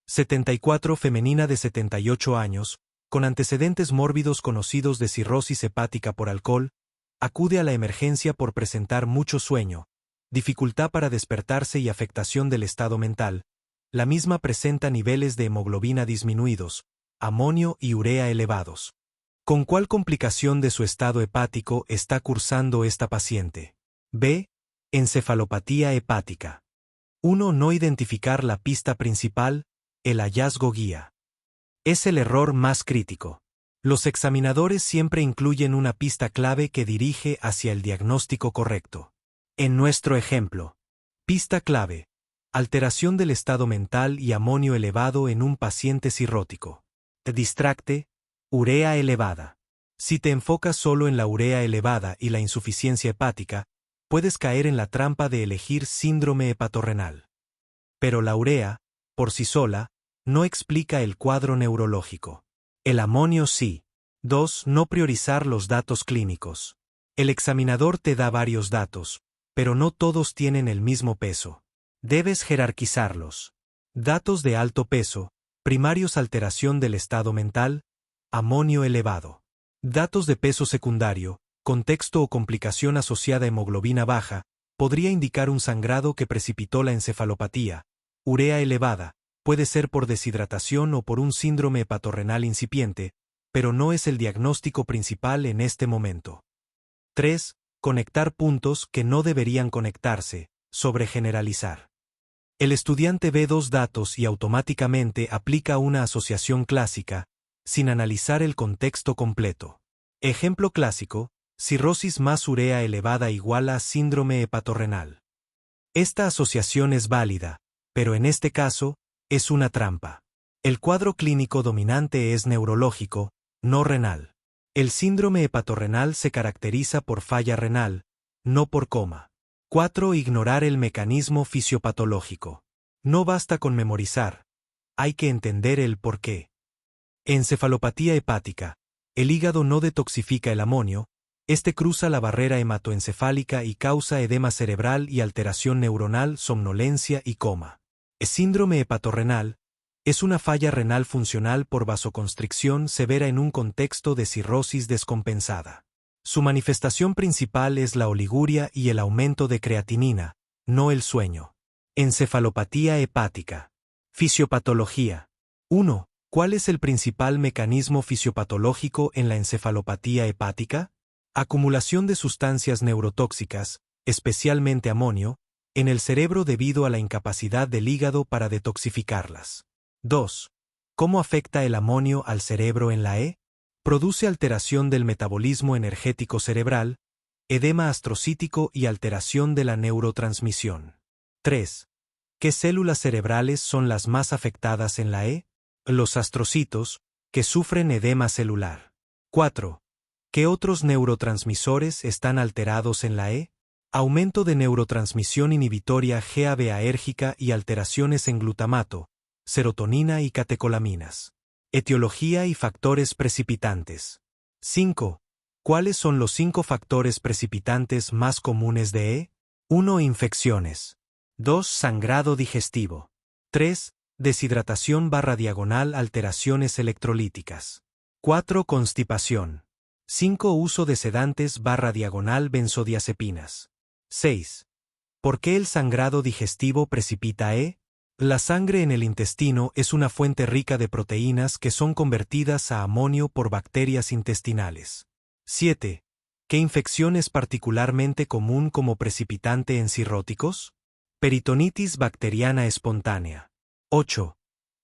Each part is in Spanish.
74 femenina de 78 años, con antecedentes mórbidos conocidos de cirrosis hepática por alcohol, acude a la emergencia por presentar mucho sueño, dificultad para despertarse y afectación del estado mental. La misma presenta niveles de hemoglobina disminuidos, amonio y urea elevados. ¿Con cuál complicación de su estado hepático está cursando esta paciente? B. Encefalopatía hepática. 1. No identificar la pista principal, el hallazgo guía. Es el error más crítico. Los examinadores siempre incluyen una pista clave que dirige hacia el diagnóstico correcto. En nuestro ejemplo, pista clave: alteración del estado mental y amonio elevado en un paciente cirrótico. Te distracte, urea elevada. Si te enfocas solo en la urea elevada y la insuficiencia hepática, puedes caer en la trampa de elegir síndrome hepatorrenal. Pero la urea, por sí sola, no explica el cuadro neurológico. El amonio sí. 2. No priorizar los datos clínicos. El examinador te da varios datos, pero no todos tienen el mismo peso. Debes jerarquizarlos. Datos de alto peso, primarios: alteración del estado mental, amonio elevado. Datos de peso secundario, contexto o complicación asociada a hemoglobina baja, podría indicar un sangrado que precipitó la encefalopatía. Urea elevada, puede ser por deshidratación o por un síndrome hepatorrenal incipiente, pero no es el diagnóstico principal en este momento. 3. Conectar puntos que no deberían conectarse, sobregeneralizar. El estudiante ve dos datos y automáticamente aplica una asociación clásica, sin analizar el contexto completo. Ejemplo clásico: cirrosis más urea elevada igual a síndrome hepatorrenal. Esta asociación es válida, pero en este caso, es una trampa. El cuadro clínico dominante es neurológico, no renal. El síndrome hepatorrenal se caracteriza por falla renal, no por coma. 4. Ignorar el mecanismo fisiopatológico. No basta con memorizar, hay que entender el porqué. Encefalopatía hepática. El hígado no detoxifica el amonio, este cruza la barrera hematoencefálica y causa edema cerebral y alteración neuronal, somnolencia y coma. El síndrome hepatorrenal es una falla renal funcional por vasoconstricción severa en un contexto de cirrosis descompensada. Su manifestación principal es la oliguria y el aumento de creatinina, no el sueño. Encefalopatía hepática. Fisiopatología. 1. ¿Cuál es el principal mecanismo fisiopatológico en la encefalopatía hepática? Acumulación de sustancias neurotóxicas, especialmente amonio, en el cerebro debido a la incapacidad del hígado para detoxificarlas. 2. ¿Cómo afecta el amonio al cerebro en la E? Produce alteración del metabolismo energético cerebral, edema astrocítico y alteración de la neurotransmisión. 3. ¿Qué células cerebrales son las más afectadas en la E? Los astrocitos, que sufren edema celular. 4. ¿Qué otros neurotransmisores están alterados en la E? Aumento de neurotransmisión inhibitoria GABAérgica y alteraciones en glutamato, serotonina y catecolaminas. Etiología y factores precipitantes. 5. ¿Cuáles son los 5 factores precipitantes más comunes de E? 1. Infecciones. 2. Sangrado digestivo. 3. Deshidratación / alteraciones electrolíticas. 4. Constipación. 5. Uso de sedantes / benzodiazepinas. 6. ¿Por qué el sangrado digestivo precipita E? La sangre en el intestino es una fuente rica de proteínas que son convertidas a amonio por bacterias intestinales. 7. ¿Qué infección es particularmente común como precipitante en cirróticos? Peritonitis bacteriana espontánea. 8.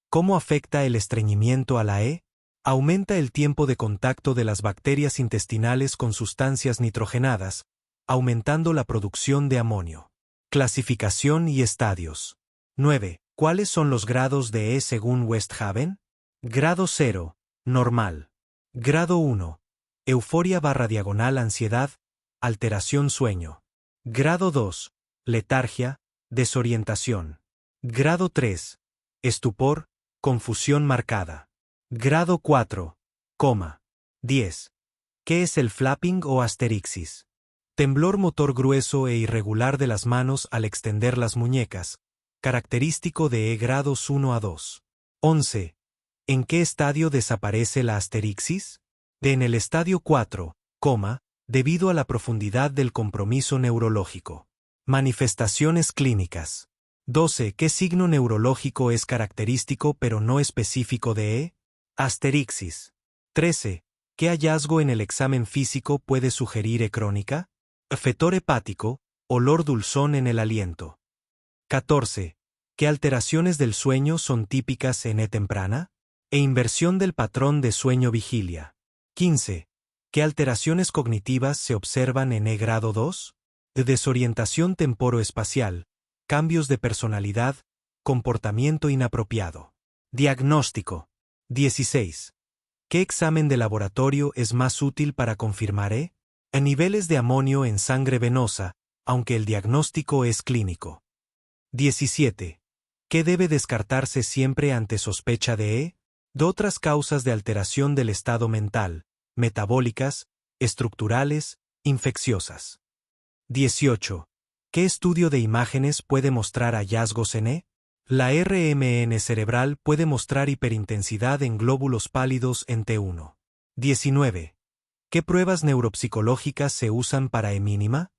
¿Cómo afecta el estreñimiento a la E? Aumenta el tiempo de contacto de las bacterias intestinales con sustancias nitrogenadas, aumentando la producción de amonio. Clasificación y estadios. 9. ¿Cuáles son los grados de E según Westhaven? Grado 0, normal. Grado 1, euforia / ansiedad, alteración sueño. Grado 2, letargia, desorientación. Grado 3, estupor, confusión marcada. Grado 4, coma. 10. ¿Qué es el flapping o asterixis? Temblor motor grueso e irregular de las manos al extender las muñecas, característico de E grados 1 a 2. 11. ¿En qué estadio desaparece la asterixis? En el estadio 4, debido a la profundidad del compromiso neurológico. Manifestaciones clínicas. 12. ¿Qué signo neurológico es característico pero no específico de E? Asterixis. 13. ¿Qué hallazgo en el examen físico puede sugerir E crónica? Fetor hepático, olor dulzón en el aliento. 14. ¿Qué alteraciones del sueño son típicas en E temprana? E inversión del patrón de sueño-vigilia. 15. ¿Qué alteraciones cognitivas se observan en E grado 2? Desorientación temporoespacial, cambios de personalidad, comportamiento inapropiado. Diagnóstico. 16. ¿Qué examen de laboratorio es más útil para confirmar E? Niveles de amonio en sangre venosa, aunque el diagnóstico es clínico. 17. ¿Qué debe descartarse siempre ante sospecha de E? De otras causas de alteración del estado mental, metabólicas, estructurales, infecciosas. 18. ¿Qué estudio de imágenes puede mostrar hallazgos en E? La RMN cerebral puede mostrar hiperintensidad en glóbulos pálidos en T1. 19. ¿Qué pruebas neuropsicológicas se usan para E mínima?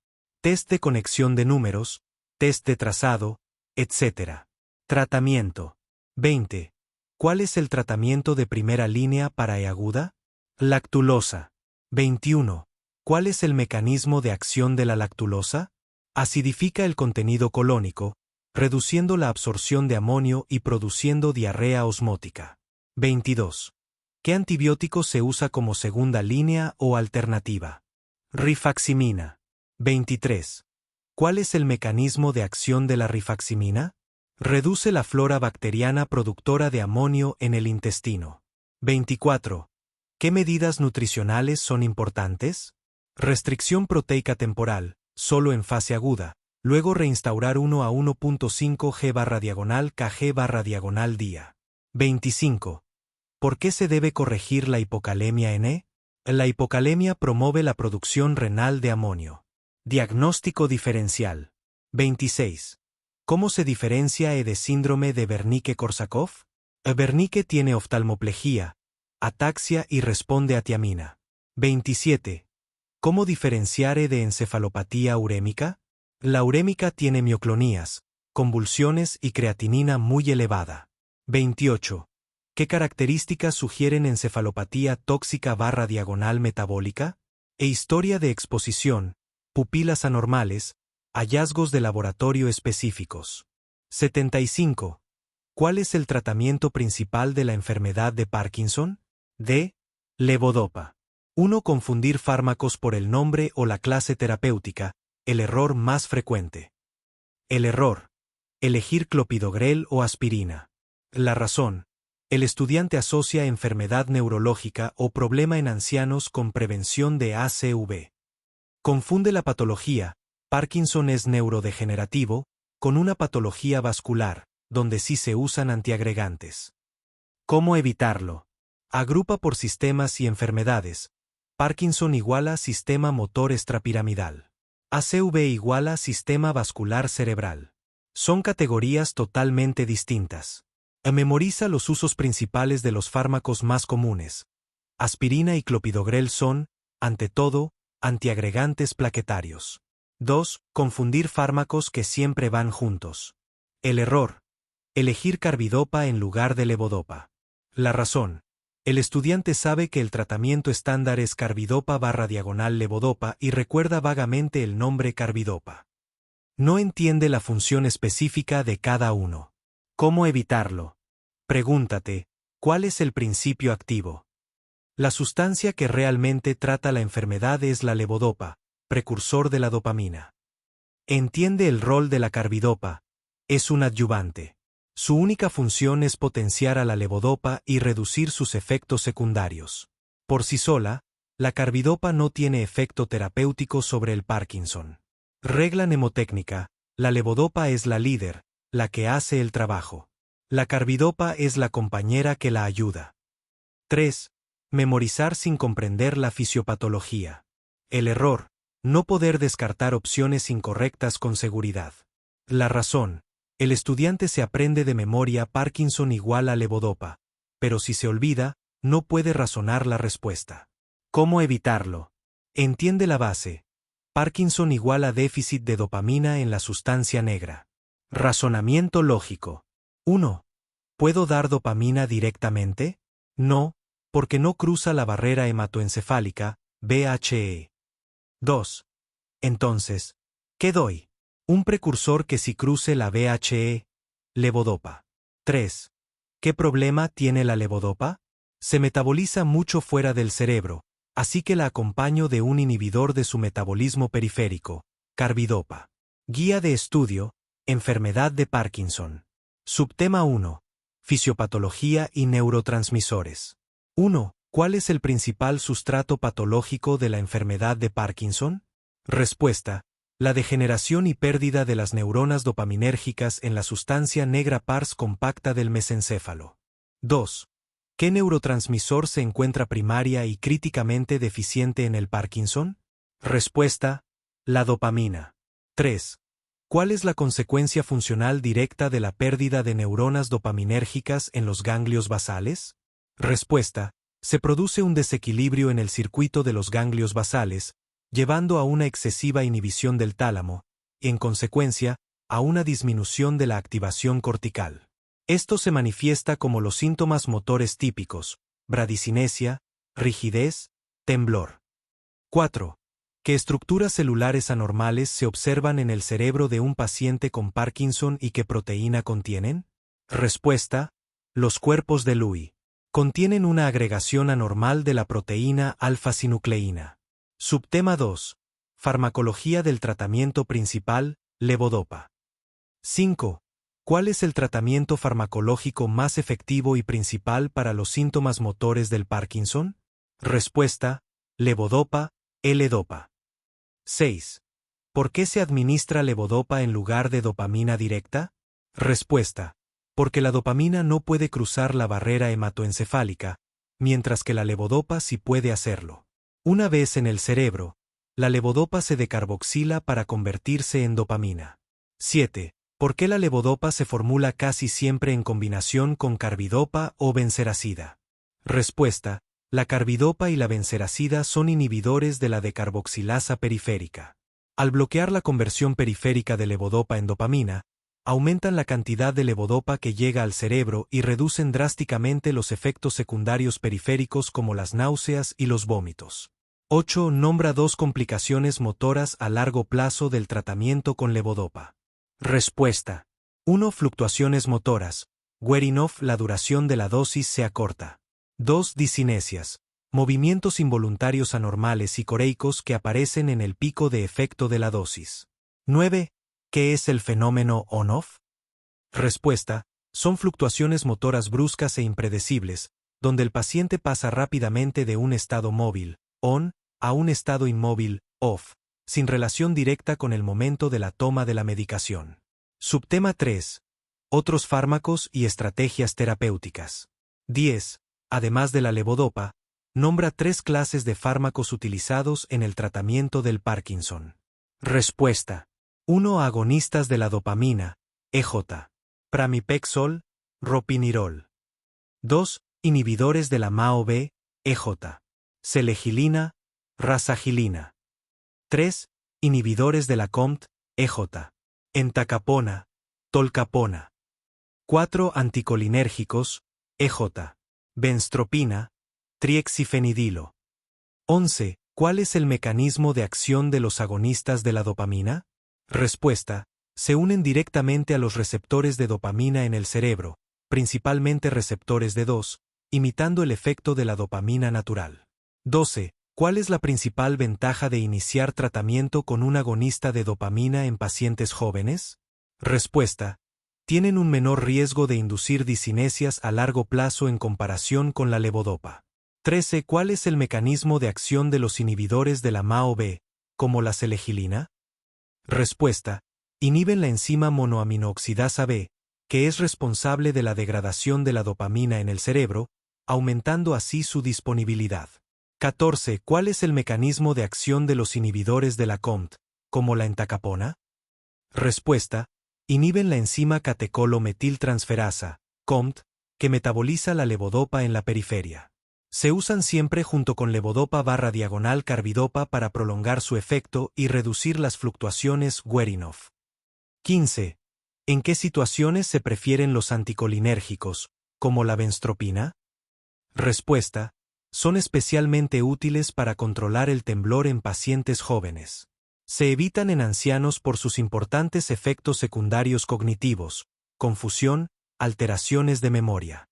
Test de conexión de números, test de trazado, etc. Tratamiento. 20. ¿Cuál es el tratamiento de primera línea para E aguda? Lactulosa. 21. ¿Cuál es el mecanismo de acción de la lactulosa? Acidifica el contenido colónico, reduciendo la absorción de amonio y produciendo diarrea osmótica. 22. ¿Qué antibiótico se usa como segunda línea o alternativa? Rifaximina. 23. ¿Cuál es el mecanismo de acción de la rifaximina? Reduce la flora bacteriana productora de amonio en el intestino. 24. ¿Qué medidas nutricionales son importantes? Restricción proteica temporal, solo en fase aguda, luego reinstaurar 1 a 1.5 g/kg/diagonal día. 25. ¿Por qué se debe corregir la hipocalemia en E? La hipocalemia promueve la producción renal de amonio. Diagnóstico diferencial. 26. ¿Cómo se diferencia E de síndrome de Wernicke-Korsakoff? Wernicke tiene oftalmoplegia, ataxia y responde a tiamina. 27. ¿Cómo diferenciar E de encefalopatía urémica? La urémica tiene mioclonías, convulsiones y creatinina muy elevada. 28. ¿Qué características sugieren encefalopatía tóxica/diagonal metabólica? E historia de exposición, pupilas anormales, hallazgos de laboratorio específicos. 75. ¿Cuál es el tratamiento principal de la enfermedad de Parkinson? D. Levodopa. 1. Confundir fármacos por el nombre o la clase terapéutica, el error más frecuente. El error. Elegir clopidogrel o aspirina. La razón. El estudiante asocia enfermedad neurológica o problema en ancianos con prevención de ACV. Confunde la patología, Parkinson es neurodegenerativo, con una patología vascular, donde sí se usan antiagregantes. ¿Cómo evitarlo? Agrupa por sistemas y enfermedades. Parkinson iguala sistema motor extrapiramidal. ACV iguala sistema vascular cerebral. Son categorías totalmente distintas. Memoriza los usos principales de los fármacos más comunes. Aspirina y clopidogrel son, ante todo, antiagregantes plaquetarios. 2. Confundir fármacos que siempre van juntos. El error. Elegir carbidopa en lugar de levodopa. La razón. El estudiante sabe que el tratamiento estándar es carbidopa/levodopa y recuerda vagamente el nombre carbidopa. No entiende la función específica de cada uno. ¿Cómo evitarlo? Pregúntate, ¿cuál es el principio activo? La sustancia que realmente trata la enfermedad es la levodopa, precursor de la dopamina. Entiende el rol de la carbidopa, es un adyuvante. Su única función es potenciar a la levodopa y reducir sus efectos secundarios. Por sí sola, la carbidopa no tiene efecto terapéutico sobre el Parkinson. Regla mnemotécnica, la levodopa es la líder, la que hace el trabajo. La carbidopa es la compañera que la ayuda. 3. Memorizar sin comprender la fisiopatología. El error, no poder descartar opciones incorrectas con seguridad. La razón, El estudiante se aprende de memoria Parkinson igual a levodopa, pero si se olvida, no puede razonar la respuesta. ¿Cómo evitarlo? Entiende la base. Parkinson igual a déficit de dopamina en la sustancia negra. Razonamiento lógico. 1. ¿Puedo dar dopamina directamente? No, porque no cruza la barrera hematoencefálica, BHE. 2. Entonces, ¿qué doy? Un precursor que sí cruce la BHE, levodopa. 3. ¿Qué problema tiene la levodopa? Se metaboliza mucho fuera del cerebro, así que la acompaño de un inhibidor de su metabolismo periférico, carbidopa. Guía de estudio, enfermedad de Parkinson. Subtema 1. Fisiopatología y neurotransmisores. 1. ¿Cuál es el principal sustrato patológico de la enfermedad de Parkinson? Respuesta. La degeneración y pérdida de las neuronas dopaminérgicas en la sustancia negra pars compacta del mesencéfalo. 2. ¿Qué neurotransmisor se encuentra primaria y críticamente deficiente en el Parkinson? Respuesta. La dopamina. 3. ¿Cuál es la consecuencia funcional directa de la pérdida de neuronas dopaminérgicas en los ganglios basales? Respuesta. Se produce un desequilibrio en el circuito de los ganglios basales, llevando a una excesiva inhibición del tálamo, y en consecuencia, a una disminución de la activación cortical. Esto se manifiesta como los síntomas motores típicos: bradicinesia, rigidez, temblor. 4. ¿Qué estructuras celulares anormales se observan en el cerebro de un paciente con Parkinson y qué proteína contienen? Respuesta. Los cuerpos de Lewy. Contienen una agregación anormal de la proteína alfa-sinucleína. Subtema 2. Farmacología del tratamiento principal, levodopa. 5. ¿Cuál es el tratamiento farmacológico más efectivo y principal para los síntomas motores del Parkinson? Respuesta. Levodopa, L-dopa. 6. ¿Por qué se administra levodopa en lugar de dopamina directa? Respuesta. Porque la dopamina no puede cruzar la barrera hematoencefálica, mientras que la levodopa sí puede hacerlo. Una vez en el cerebro, la levodopa se decarboxila para convertirse en dopamina. 7. ¿Por qué la levodopa se formula casi siempre en combinación con carbidopa o benseracida? Respuesta. La carbidopa y la benseracida son inhibidores de la decarboxilasa periférica. Al bloquear la conversión periférica de levodopa en dopamina, aumentan la cantidad de levodopa que llega al cerebro y reducen drásticamente los efectos secundarios periféricos como las náuseas y los vómitos. 8. Nombra 2 complicaciones motoras a largo plazo del tratamiento con levodopa. Respuesta. 1. Fluctuaciones motoras. Wearing off, la duración de la dosis se acorta. 2. Disinesias. Movimientos involuntarios anormales y coreicos que aparecen en el pico de efecto de la dosis. 9. ¿Qué es el fenómeno on-off? Respuesta. Son fluctuaciones motoras bruscas e impredecibles, donde el paciente pasa rápidamente de un estado móvil, on, a un estado inmóvil, off, sin relación directa con el momento de la toma de la medicación. Subtema 3. Otros fármacos y estrategias terapéuticas. 10. Además de la levodopa, nombra 3 clases de fármacos utilizados en el tratamiento del Parkinson. Respuesta. 1. Agonistas de la dopamina, EJ. Pramipexol, ropinirol. 2. Inhibidores de la MAO-B, EJ. Selegilina, rasagilina. 3. Inhibidores de la COMT, EJ. Entacapona, tolcapona. 4. Anticolinérgicos, EJ. Benztropina, triexifenidilo. 11. ¿Cuál es el mecanismo de acción de los agonistas de la dopamina? Respuesta. Se unen directamente a los receptores de dopamina en el cerebro, principalmente receptores D2, imitando el efecto de la dopamina natural. 12. ¿Cuál es la principal ventaja de iniciar tratamiento con un agonista de dopamina en pacientes jóvenes? Respuesta. Tienen un menor riesgo de inducir disinesias a largo plazo en comparación con la levodopa. 13. ¿Cuál es el mecanismo de acción de los inhibidores de la MAO-B, como la selegilina? Respuesta. Inhiben la enzima monoaminooxidasa B, que es responsable de la degradación de la dopamina en el cerebro, aumentando así su disponibilidad. 14. ¿Cuál es el mecanismo de acción de los inhibidores de la COMT, como la entacapona? Respuesta. Inhiben la enzima catecolo-metiltransferasa, COMT, que metaboliza la levodopa en la periferia. Se usan siempre junto con levodopa/carbidopa para prolongar su efecto y reducir las fluctuaciones Werinhoff. 15. ¿En qué situaciones se prefieren los anticolinérgicos, como la benztropina? Respuesta: son especialmente útiles para controlar el temblor en pacientes jóvenes. Se evitan en ancianos por sus importantes efectos secundarios cognitivos, confusión, alteraciones de memoria.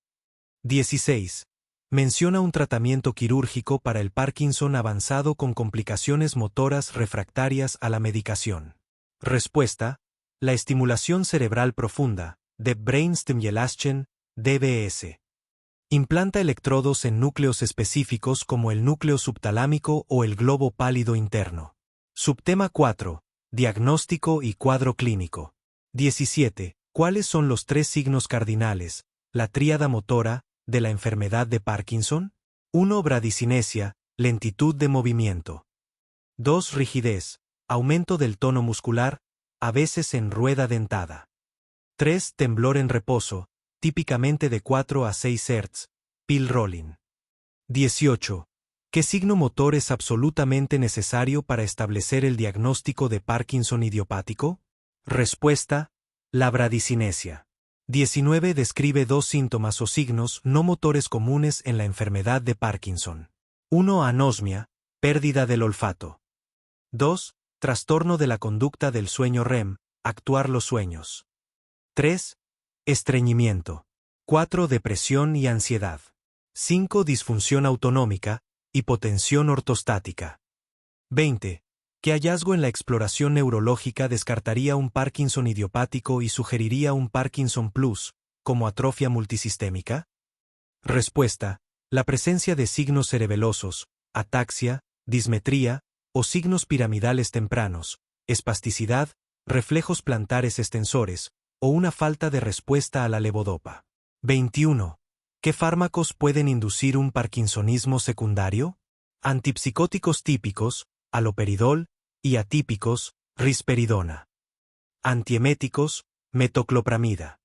16. Menciona un tratamiento quirúrgico para el Parkinson avanzado con complicaciones motoras refractarias a la medicación. Respuesta: la estimulación cerebral profunda, Deep Brain Stimulation, DBS. Implanta electrodos en núcleos específicos como el núcleo subtalámico o el globo pálido interno. Subtema 4. Diagnóstico y cuadro clínico. 17. ¿Cuáles son los 3 signos cardinales, la tríada motora, de la enfermedad de Parkinson? 1. Bradicinesia, lentitud de movimiento. 2. Rigidez, aumento del tono muscular, a veces en rueda dentada. 3. Temblor en reposo, típicamente de 4 a 6 Hz, pill rolling. 18. ¿Qué signo motor es absolutamente necesario para establecer el diagnóstico de Parkinson idiopático? Respuesta: la bradicinesia. 19. Describe 2 síntomas o signos no motores comunes en la enfermedad de Parkinson. 1. Anosmia, pérdida del olfato. 2. Trastorno de la conducta del sueño REM, actuar los sueños. 3. Estreñimiento. 4. Depresión y ansiedad. 5. Disfunción autonómica, hipotensión ortostática. 20. ¿Qué hallazgo en la exploración neurológica descartaría un Parkinson idiopático y sugeriría un Parkinson Plus, como atrofia multisistémica? Respuesta: la presencia de signos cerebelosos, ataxia, dismetría, o signos piramidales tempranos, espasticidad, reflejos plantares extensores, o una falta de respuesta a la levodopa. 21. ¿Qué fármacos pueden inducir un parkinsonismo secundario? Antipsicóticos típicos, haloperidol, y atípicos, risperidona. Antieméticos, metoclopramida.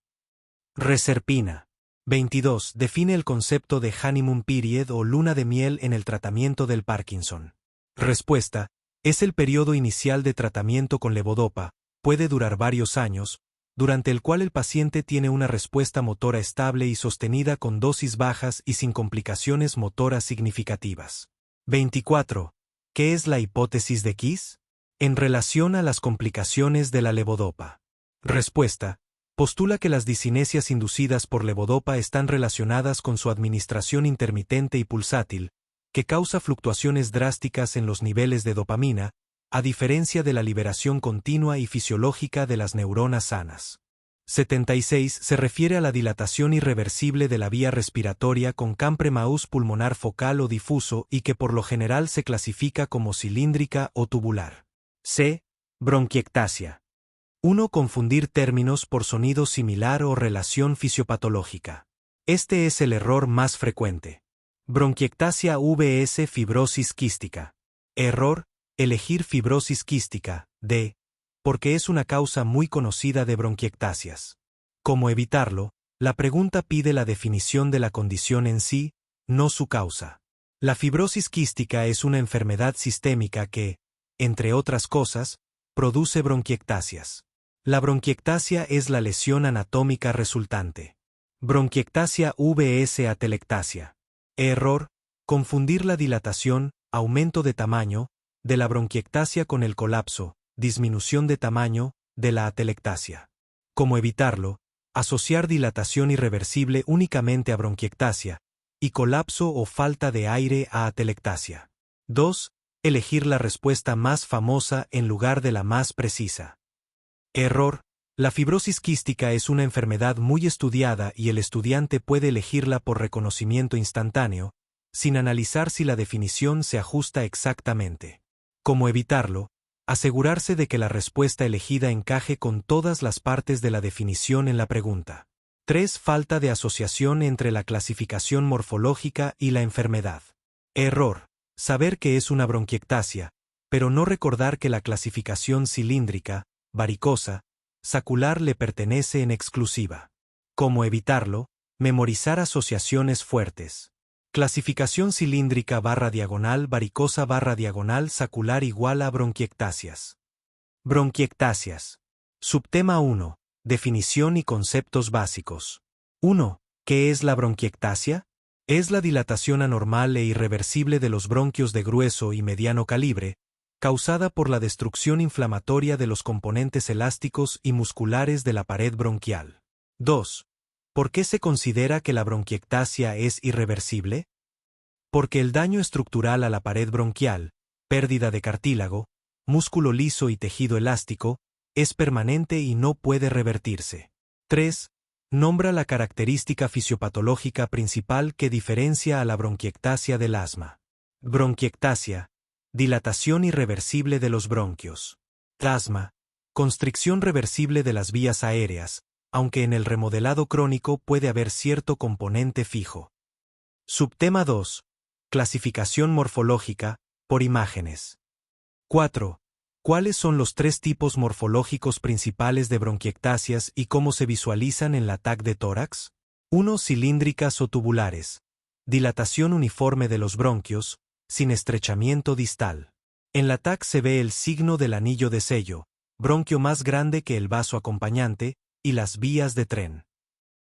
Reserpina. 22. Define el concepto de honeymoon period o luna de miel en el tratamiento del Parkinson. Respuesta: es el periodo inicial de tratamiento con levodopa, puede durar varios años, durante el cual el paciente tiene una respuesta motora estable y sostenida con dosis bajas y sin complicaciones motoras significativas. 24. ¿Qué es la hipótesis de Kiss? En relación a las complicaciones de la levodopa. Respuesta: postula que las discinesias inducidas por levodopa están relacionadas con su administración intermitente y pulsátil, que causa fluctuaciones drásticas en los niveles de dopamina, a diferencia de la liberación continua y fisiológica de las neuronas sanas. 76. Se refiere a la dilatación irreversible de la vía respiratoria con campremaús pulmonar focal o difuso y que por lo general se clasifica como cilíndrica o tubular. C. Bronquiectasia. 1. Confundir términos por sonido similar o relación fisiopatológica. Este es el error más frecuente. Bronquiectasia vs fibrosis quística. Error: elegir fibrosis quística, D, porque es una causa muy conocida de bronquiectasias. ¿Cómo evitarlo? La pregunta pide la definición de la condición en sí, no su causa. La fibrosis quística es una enfermedad sistémica que, entre otras cosas, produce bronquiectasias. La bronquiectasia es la lesión anatómica resultante. Bronquiectasia vs atelectasia. Error: confundir la dilatación, aumento de tamaño, de la bronquiectasia con el colapso, disminución de tamaño, de la atelectasia. ¿Cómo evitarlo? Asociar dilatación irreversible únicamente a bronquiectasia, y colapso o falta de aire a atelectasia. 2. Elegir la respuesta más famosa en lugar de la más precisa. Error: la fibrosis quística es una enfermedad muy estudiada y el estudiante puede elegirla por reconocimiento instantáneo, sin analizar si la definición se ajusta exactamente. ¿Cómo evitarlo? Asegurarse de que la respuesta elegida encaje con todas las partes de la definición en la pregunta. 3. Falta de asociación entre la clasificación morfológica y la enfermedad. Error: saber que es una bronquiectasia, pero no recordar que la clasificación cilíndrica, varicosa, sacular le pertenece en exclusiva. ¿Cómo evitarlo? Memorizar asociaciones fuertes. Clasificación cilíndrica / diagonal varicosa / diagonal sacular igual a bronquiectasias. Bronquiectasias. Subtema 1. Definición y conceptos básicos. 1. ¿Qué es la bronquiectasia? Es la dilatación anormal e irreversible de los bronquios de grueso y mediano calibre, causada por la destrucción inflamatoria de los componentes elásticos y musculares de la pared bronquial. 2. ¿Por qué se considera que la bronquiectasia es irreversible? Porque el daño estructural a la pared bronquial, pérdida de cartílago, músculo liso y tejido elástico, es permanente y no puede revertirse. 3. Nombra la característica fisiopatológica principal que diferencia a la bronquiectasia del asma. Bronquiectasia. Dilatación irreversible de los bronquios. Asma. Constricción reversible de las vías aéreas, aunque en el remodelado crónico puede haber cierto componente fijo. Subtema 2. Clasificación morfológica, por imágenes. 4. ¿Cuáles son los 3 tipos morfológicos principales de bronquiectasias y cómo se visualizan en la TAC de tórax? 1. Cilíndricas o tubulares. Dilatación uniforme de los bronquios, sin estrechamiento distal. En la TAC se ve el signo del anillo de sello, bronquio más grande que el vaso acompañante, y las vías de tren.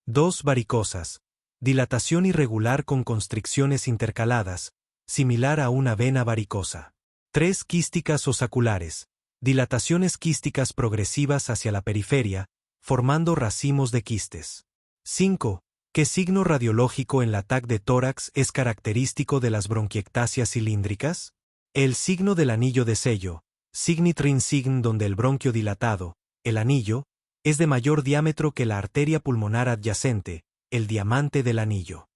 2. Varicosas. Dilatación irregular con constricciones intercaladas, similar a una vena varicosa. 3. Quísticas o saculares. Dilataciones quísticas progresivas hacia la periferia, formando racimos de quistes. 5. ¿Qué signo radiológico en la TAC de tórax es característico de las bronquiectasias cilíndricas? El signo del anillo de sello, signitrin sign, donde el bronquio dilatado, el anillo, es de mayor diámetro que la arteria pulmonar adyacente, el diamante del anillo.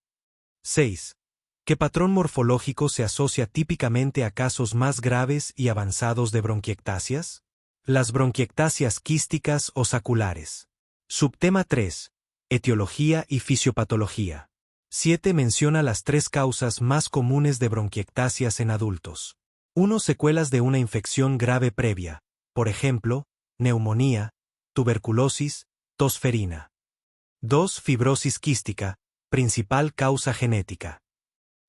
6. ¿Qué patrón morfológico se asocia típicamente a casos más graves y avanzados de bronquiectasias? Las bronquiectasias quísticas o saculares. Subtema 3. Etiología y fisiopatología. 7. Menciona las 3 causas más comunes de bronquiectasias en adultos. 1. Secuelas de una infección grave previa, por ejemplo, neumonía, tuberculosis, tosferina. 2. Fibrosis quística, principal causa genética.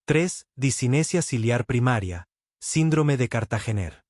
3. Discinesia ciliar primaria, síndrome de Cartagener.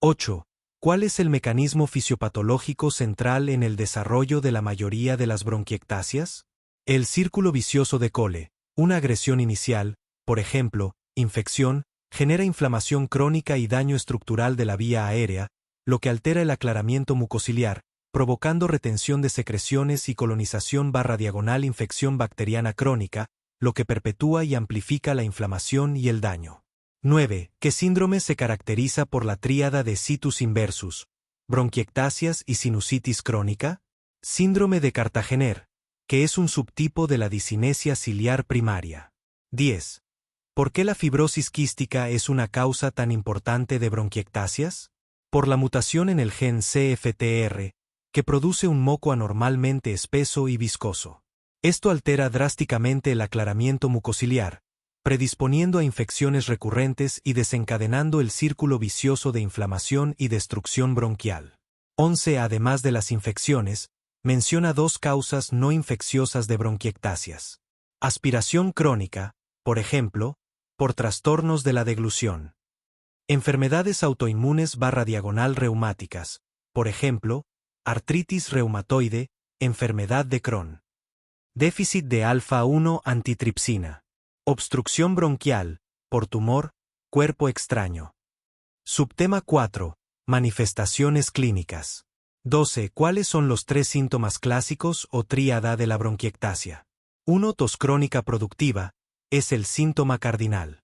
8. ¿Cuál es el mecanismo fisiopatológico central en el desarrollo de la mayoría de las bronquiectasias? El círculo vicioso de Cole, una agresión inicial, por ejemplo, infección, genera inflamación crónica y daño estructural de la vía aérea, lo que altera el aclaramiento mucociliar, provocando retención de secreciones y colonización / diagonal infección bacteriana crónica, lo que perpetúa y amplifica la inflamación y el daño. 9. ¿Qué síndrome se caracteriza por la tríada de situs inversus, bronquiectasias y sinusitis crónica? Síndrome de Cartagener, que es un subtipo de la discinesia ciliar primaria. 10. ¿Por qué la fibrosis quística es una causa tan importante de bronquiectasias? Por la mutación en el gen CFTR, que produce un moco anormalmente espeso y viscoso. Esto altera drásticamente el aclaramiento mucociliar, predisponiendo a infecciones recurrentes y desencadenando el círculo vicioso de inflamación y destrucción bronquial. 11. Además de las infecciones, menciona 2 causas no infecciosas de bronquiectasias. Aspiración crónica, por ejemplo, por trastornos de la deglución. Enfermedades autoinmunes / diagonal reumáticas, por ejemplo, artritis reumatoide, enfermedad de Crohn. Déficit de alfa-1 antitripsina. Obstrucción bronquial, por tumor, cuerpo extraño. Subtema 4. Manifestaciones clínicas. 12. ¿Cuáles son los 3 síntomas clásicos o tríada de la bronquiectasia? 1. Tos crónica productiva, es el síntoma cardinal.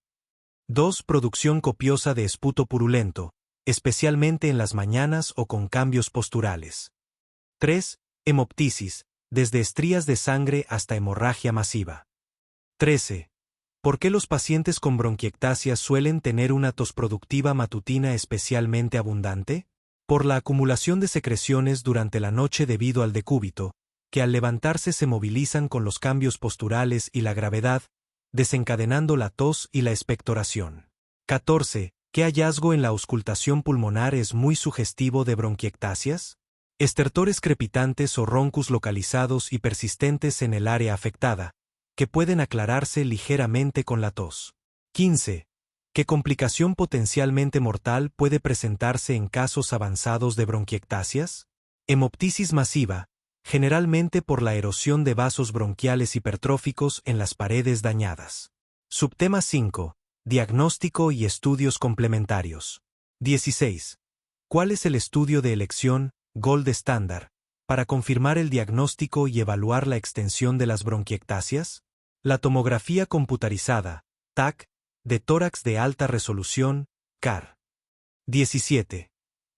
2. Producción copiosa de esputo purulento, especialmente en las mañanas o con cambios posturales. 3. Hemoptisis, desde estrías de sangre hasta hemorragia masiva. 13. ¿Por qué los pacientes con bronquiectasia suelen tener una tos productiva matutina especialmente abundante? Por la acumulación de secreciones durante la noche debido al decúbito, que al levantarse se movilizan con los cambios posturales y la gravedad, desencadenando la tos y la expectoración. 14. ¿Qué hallazgo en la auscultación pulmonar es muy sugestivo de bronquiectasias? Estertores crepitantes o roncus localizados y persistentes en el área afectada, que pueden aclararse ligeramente con la tos. 15. ¿Qué complicación potencialmente mortal puede presentarse en casos avanzados de bronquiectasias? Hemoptisis masiva, generalmente por la erosión de vasos bronquiales hipertróficos en las paredes dañadas. Subtema 5. Diagnóstico y estudios complementarios. 16. ¿Cuál es el estudio de elección, gold standard, para confirmar el diagnóstico y evaluar la extensión de las bronquiectasias? La tomografía computarizada, TAC, de tórax de alta resolución, CAR. 17.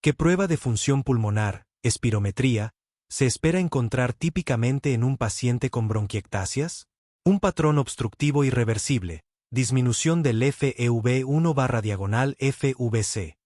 ¿Qué prueba de función pulmonar, espirometría, se espera encontrar típicamente en un paciente con bronquiectasias? Un patrón obstructivo irreversible, disminución del FEV1/FVC.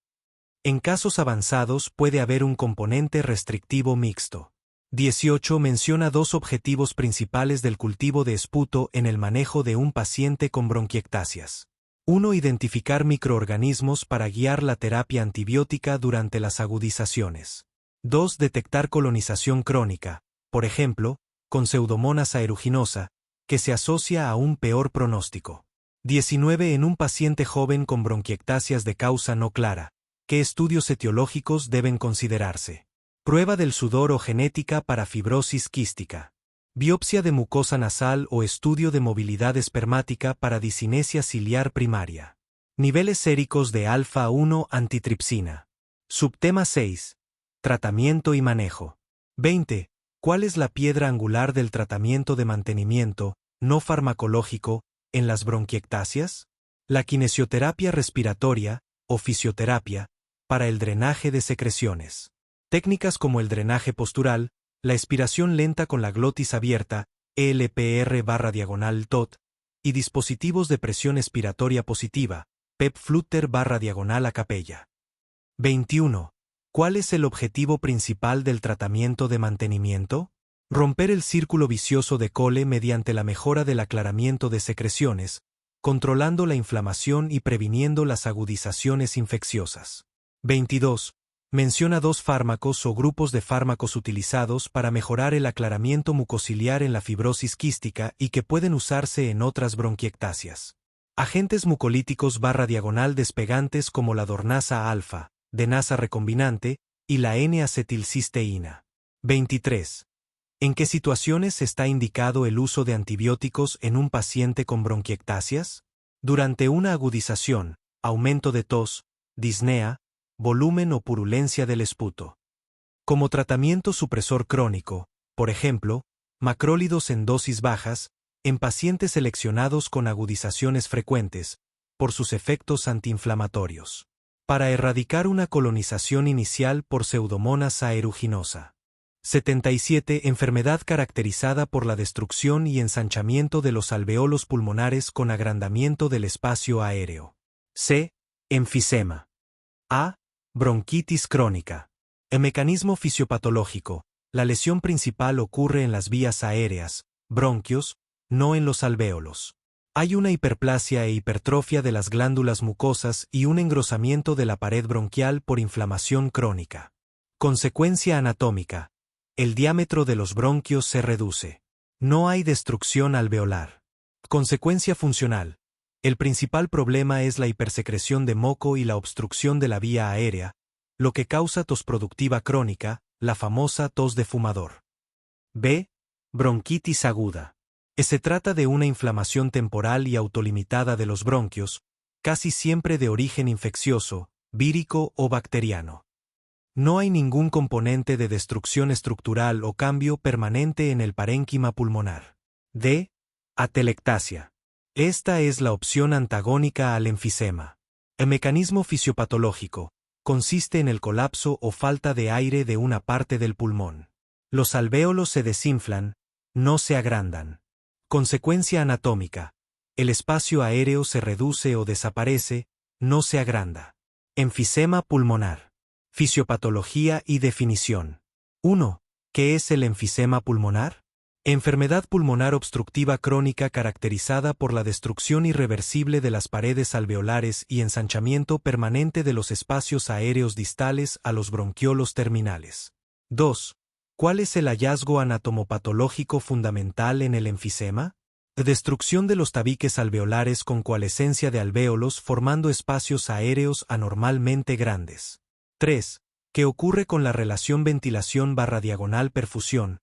En casos avanzados puede haber un componente restrictivo mixto. 18 menciona dos objetivos principales del cultivo de esputo en el manejo de un paciente con bronquiectasias. 1. Identificar microorganismos para guiar la terapia antibiótica durante las agudizaciones. 2. Detectar colonización crónica, por ejemplo, con Pseudomonas aeruginosa, que se asocia a un peor pronóstico. 19. En un paciente joven con bronquiectasias de causa no clara, ¿qué estudios etiológicos deben considerarse? Prueba del sudor o genética para fibrosis quística. Biopsia de mucosa nasal o estudio de movilidad espermática para disinesia ciliar primaria. Niveles séricos de alfa-1 antitripsina. Subtema 6. Tratamiento y manejo. 20. ¿Cuál es la piedra angular del tratamiento de mantenimiento, no farmacológico, en las bronquiectasias? La kinesioterapia respiratoria, o fisioterapia, para el drenaje de secreciones. Técnicas como el drenaje postural, la expiración lenta con la glotis abierta, ELPR/TOT, y dispositivos de presión expiratoria positiva, PEP-Flutter/a capella. 21. ¿Cuál es el objetivo principal del tratamiento de mantenimiento? Romper el círculo vicioso de Cole mediante la mejora del aclaramiento de secreciones, controlando la inflamación y previniendo las agudizaciones infecciosas. 22. Menciona dos fármacos o grupos de fármacos utilizados para mejorar el aclaramiento mucociliar en la fibrosis quística y que pueden usarse en otras bronquiectasias. Agentes mucolíticos/despegantes como la dornasa alfa, denasa recombinante, y la N-acetilcisteína. 23. ¿En qué situaciones está indicado el uso de antibióticos en un paciente con bronquiectasias? Durante una agudización, aumento de tos, disnea, volumen o purulencia del esputo. Como tratamiento supresor crónico, por ejemplo, macrólidos en dosis bajas, en pacientes seleccionados con agudizaciones frecuentes, por sus efectos antiinflamatorios. Para erradicar una colonización inicial por Pseudomonas aeruginosa. 77. Enfermedad caracterizada por la destrucción y ensanchamiento de los alveolos pulmonares con agrandamiento del espacio aéreo. C. Enfisema. A. Bronquitis crónica. El mecanismo fisiopatológico. La lesión principal ocurre en las vías aéreas, bronquios, no en los alvéolos. Hay una hiperplasia e hipertrofia de las glándulas mucosas y un engrosamiento de la pared bronquial por inflamación crónica. Consecuencia anatómica. El diámetro de los bronquios se reduce. No hay destrucción alveolar. Consecuencia funcional. El principal problema es la hipersecreción de moco y la obstrucción de la vía aérea, lo que causa tos productiva crónica, la famosa tos de fumador. B. Bronquitis aguda. Se trata de una inflamación temporal y autolimitada de los bronquios, casi siempre de origen infeccioso, vírico o bacteriano. No hay ningún componente de destrucción estructural o cambio permanente en el parénquima pulmonar. D. Atelectasia. Esta es la opción antagónica al enfisema. El mecanismo fisiopatológico consiste en el colapso o falta de aire de una parte del pulmón. Los alvéolos se desinflan, no se agrandan. Consecuencia anatómica. El espacio aéreo se reduce o desaparece, no se agranda. Enfisema pulmonar. Fisiopatología y definición. 1. ¿Qué es el enfisema pulmonar? Enfermedad pulmonar obstructiva crónica caracterizada por la destrucción irreversible de las paredes alveolares y ensanchamiento permanente de los espacios aéreos distales a los bronquiolos terminales. 2. ¿Cuál es el hallazgo anatomopatológico fundamental en el enfisema? Destrucción de los tabiques alveolares con coalescencia de alvéolos formando espacios aéreos anormalmente grandes. 3. ¿Qué ocurre con la relación ventilación/diagonal-perfusión,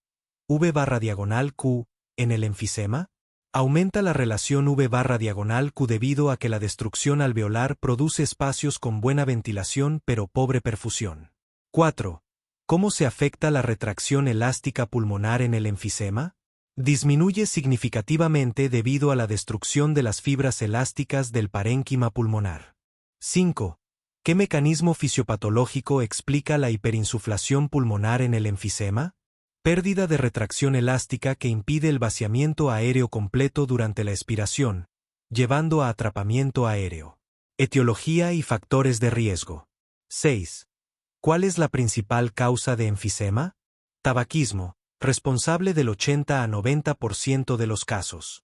V/Q, en el enfisema? Aumenta la relación V/Q debido a que la destrucción alveolar produce espacios con buena ventilación pero pobre perfusión. 4. ¿Cómo se afecta la retracción elástica pulmonar en el enfisema? Disminuye significativamente debido a la destrucción de las fibras elásticas del parénquima pulmonar. 5. ¿Qué mecanismo fisiopatológico explica la hiperinsuflación pulmonar en el enfisema? Pérdida de retracción elástica que impide el vaciamiento aéreo completo durante la expiración, llevando a atrapamiento aéreo. Etiología y factores de riesgo. 6. ¿Cuál es la principal causa de enfisema? Tabaquismo, responsable del 80 a 90% de los casos.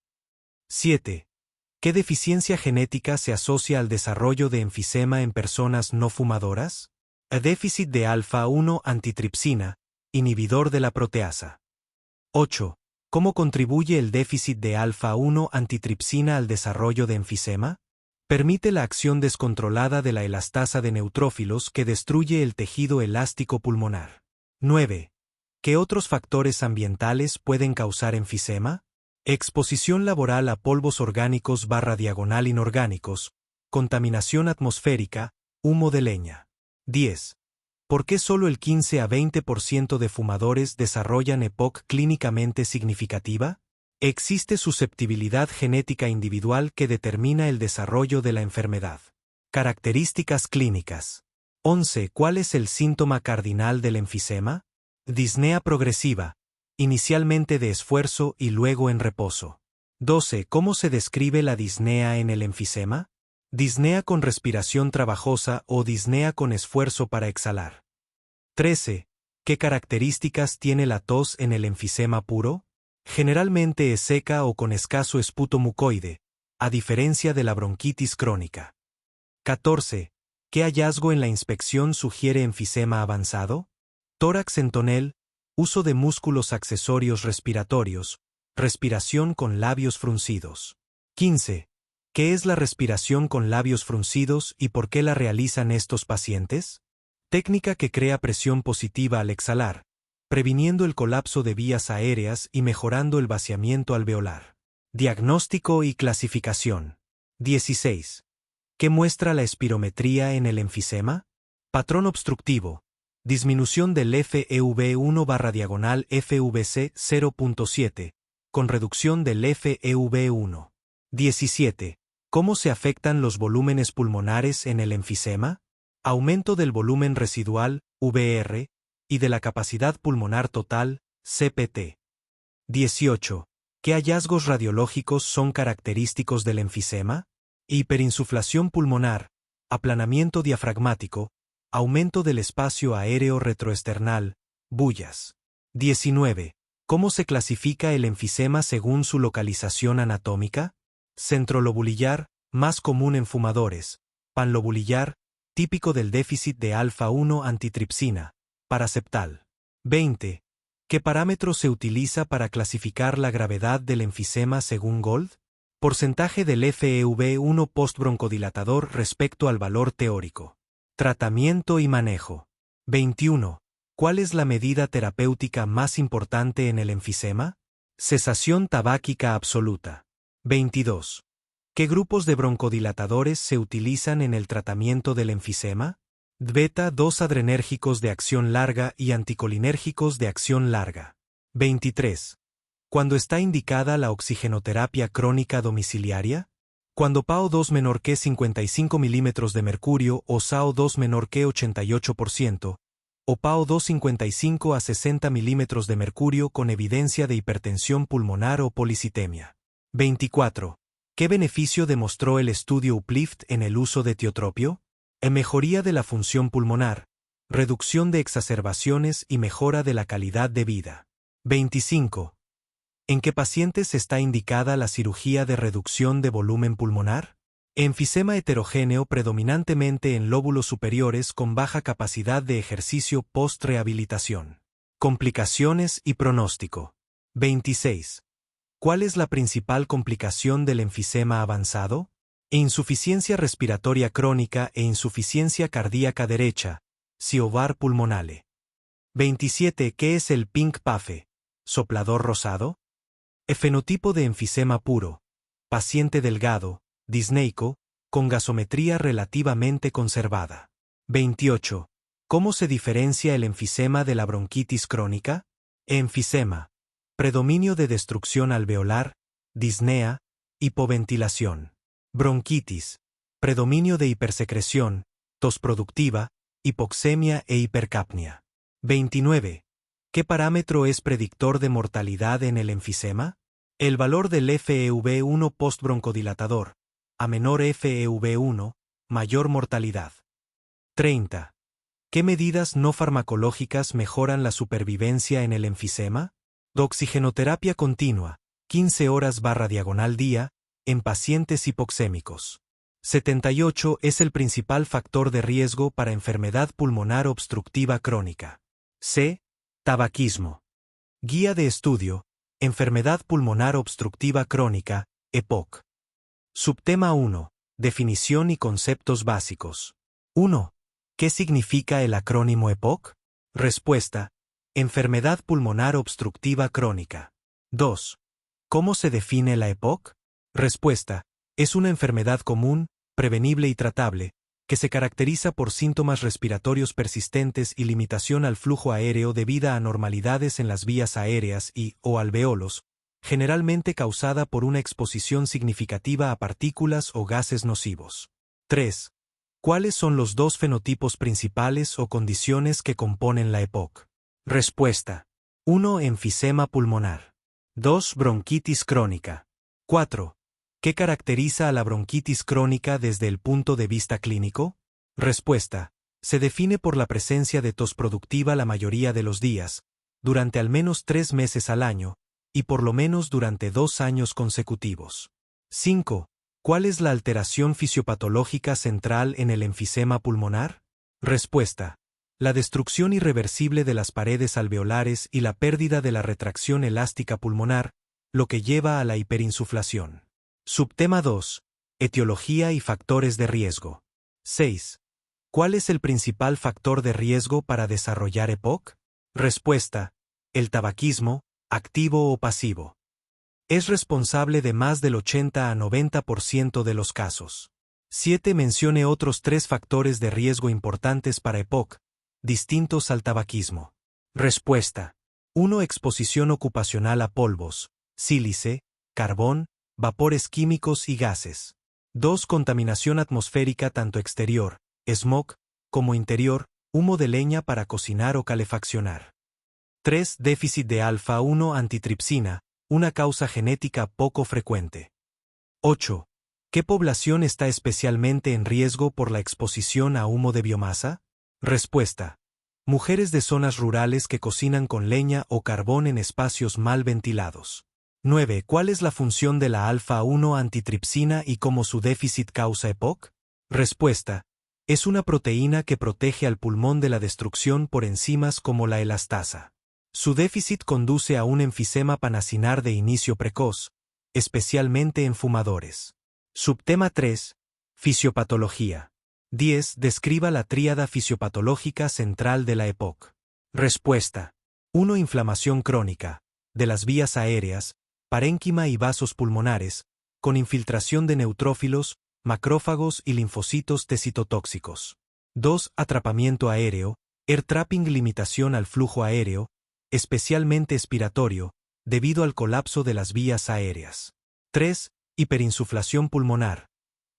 7. ¿Qué deficiencia genética se asocia al desarrollo de enfisema en personas no fumadoras? Déficit de alfa-1 antitripsina, inhibidor de la proteasa. 8. ¿Cómo contribuye el déficit de alfa-1 antitripsina al desarrollo de enfisema? Permite la acción descontrolada de la elastasa de neutrófilos que destruye el tejido elástico pulmonar. 9. ¿Qué otros factores ambientales pueden causar enfisema? Exposición laboral a polvos orgánicos/inorgánicos, contaminación atmosférica, humo de leña. 10. ¿Por qué solo el 15 a 20% de fumadores desarrollan EPOC clínicamente significativa? Existe susceptibilidad genética individual que determina el desarrollo de la enfermedad. Características clínicas. 11. ¿Cuál es el síntoma cardinal del enfisema? Disnea progresiva, inicialmente de esfuerzo y luego en reposo. 12. ¿Cómo se describe la disnea en el enfisema? Disnea con respiración trabajosa o disnea con esfuerzo para exhalar. 13. ¿Qué características tiene la tos en el enfisema puro? Generalmente es seca o con escaso esputo mucoide, a diferencia de la bronquitis crónica. 14. ¿Qué hallazgo en la inspección sugiere enfisema avanzado? Tórax en tonel, uso de músculos accesorios respiratorios, respiración con labios fruncidos. 15. ¿Qué es la respiración con labios fruncidos y por qué la realizan estos pacientes? Técnica que crea presión positiva al exhalar, previniendo el colapso de vías aéreas y mejorando el vaciamiento alveolar. Diagnóstico y clasificación. 16. ¿Qué muestra la espirometría en el enfisema? Patrón obstructivo. Disminución del FEV1/FVC 0.7, con reducción del FEV1. 17. ¿Cómo se afectan los volúmenes pulmonares en el enfisema? Aumento del volumen residual, VR, y de la capacidad pulmonar total, CPT. 18. ¿Qué hallazgos radiológicos son característicos del enfisema? Hiperinsuflación pulmonar, aplanamiento diafragmático, aumento del espacio aéreo retroesternal, bullas. 19. ¿Cómo se clasifica el enfisema según su localización anatómica? Centrolobulillar, más común en fumadores. Panlobulillar, típico del déficit de alfa-1 antitripsina. Paraseptal. 20. ¿Qué parámetro se utiliza para clasificar la gravedad del enfisema según Gold? Porcentaje del FEV1 postbroncodilatador respecto al valor teórico. Tratamiento y manejo. 21. ¿Cuál es la medida terapéutica más importante en el enfisema? Cesación tabáquica absoluta. 22. ¿Qué grupos de broncodilatadores se utilizan en el tratamiento del enfisema? Beta-2 adrenérgicos de acción larga y anticolinérgicos de acción larga. 23. ¿Cuándo está indicada la oxigenoterapia crónica domiciliaria? Cuando PaO2 menor que 55 milímetros de mercurio o SaO2 menor que 88%, o PaO2 55 a 60 milímetros de mercurio con evidencia de hipertensión pulmonar o policitemia. 24. ¿Qué beneficio demostró el estudio UPLIFT en el uso de tiotropio? Mejoría de la función pulmonar, reducción de exacerbaciones y mejora de la calidad de vida. 25. ¿En qué pacientes está indicada la cirugía de reducción de volumen pulmonar? Enfisema heterogéneo predominantemente en lóbulos superiores con baja capacidad de ejercicio post-rehabilitación. Complicaciones y pronóstico. 26. ¿Cuál es la principal complicación del enfisema avanzado? Insuficiencia respiratoria crónica e insuficiencia cardíaca derecha, Ciovar pulmonale. 27. ¿Qué es el pink puffy? ¿Soplador rosado? Fenotipo de enfisema puro. Paciente delgado, disneico, con gasometría relativamente conservada. 28. ¿Cómo se diferencia el enfisema de la bronquitis crónica? Enfisema. Predominio de destrucción alveolar, disnea, hipoventilación. Bronquitis. Predominio de hipersecreción, tos productiva, hipoxemia e hipercapnia. 29. ¿Qué parámetro es predictor de mortalidad en el enfisema? El valor del FEV1 postbroncodilatador. A menor FEV1, mayor mortalidad. 30. ¿Qué medidas no farmacológicas mejoran la supervivencia en el enfisema? Oxigenoterapia continua, 15 horas/día, en pacientes hipoxémicos. 78. Es el principal factor de riesgo para enfermedad pulmonar obstructiva crónica. C. Tabaquismo. Guía de estudio, Enfermedad pulmonar obstructiva crónica, EPOC. Subtema 1. Definición y conceptos básicos. 1. ¿Qué significa el acrónimo EPOC? Respuesta. Enfermedad pulmonar obstructiva crónica. 2. ¿Cómo se define la EPOC? Respuesta. Es una enfermedad común, prevenible y tratable, que se caracteriza por síntomas respiratorios persistentes y limitación al flujo aéreo debido a anormalidades en las vías aéreas o alveolos, generalmente causada por una exposición significativa a partículas o gases nocivos. 3. ¿Cuáles son los dos fenotipos principales o condiciones que componen la EPOC? Respuesta. 1. Enfisema pulmonar. 2. Bronquitis crónica. 4. ¿Qué caracteriza a la bronquitis crónica desde el punto de vista clínico? Respuesta. Se define por la presencia de tos productiva la mayoría de los días, durante al menos 3 meses al año, y por lo menos durante 2 años consecutivos. 5. ¿Cuál es la alteración fisiopatológica central en el enfisema pulmonar? Respuesta. La destrucción irreversible de las paredes alveolares y la pérdida de la retracción elástica pulmonar, lo que lleva a la hiperinsuflación. Subtema 2. Etiología y factores de riesgo. 6. ¿Cuál es el principal factor de riesgo para desarrollar EPOC? Respuesta. El tabaquismo, activo o pasivo. Es responsable de más del 80 a 90% de los casos. 7. Mencione otros 3 factores de riesgo importantes para EPOC, distintos al tabaquismo. Respuesta. 1. Exposición ocupacional a polvos, sílice, carbón, vapores químicos y gases. 2. Contaminación atmosférica tanto exterior, smog, como interior, humo de leña para cocinar o calefaccionar. 3. Déficit de alfa-1 antitripsina, una causa genética poco frecuente. 8. ¿Qué población está especialmente en riesgo por la exposición a humo de biomasa? Respuesta. Mujeres de zonas rurales que cocinan con leña o carbón en espacios mal ventilados. 9. ¿Cuál es la función de la alfa-1 antitripsina y cómo su déficit causa EPOC? Respuesta. Es una proteína que protege al pulmón de la destrucción por enzimas como la elastasa. Su déficit conduce a un enfisema panacinar de inicio precoz, especialmente en fumadores. Subtema 3. Fisiopatología. 10. Describa la tríada fisiopatológica central de la EPOC. Respuesta. 1. Inflamación crónica, de las vías aéreas, parénquima y vasos pulmonares, con infiltración de neutrófilos, macrófagos y linfocitos T citotóxicos. 2. Atrapamiento aéreo, air trapping, limitación al flujo aéreo, especialmente expiratorio, debido al colapso de las vías aéreas. 3. Hiperinsuflación pulmonar,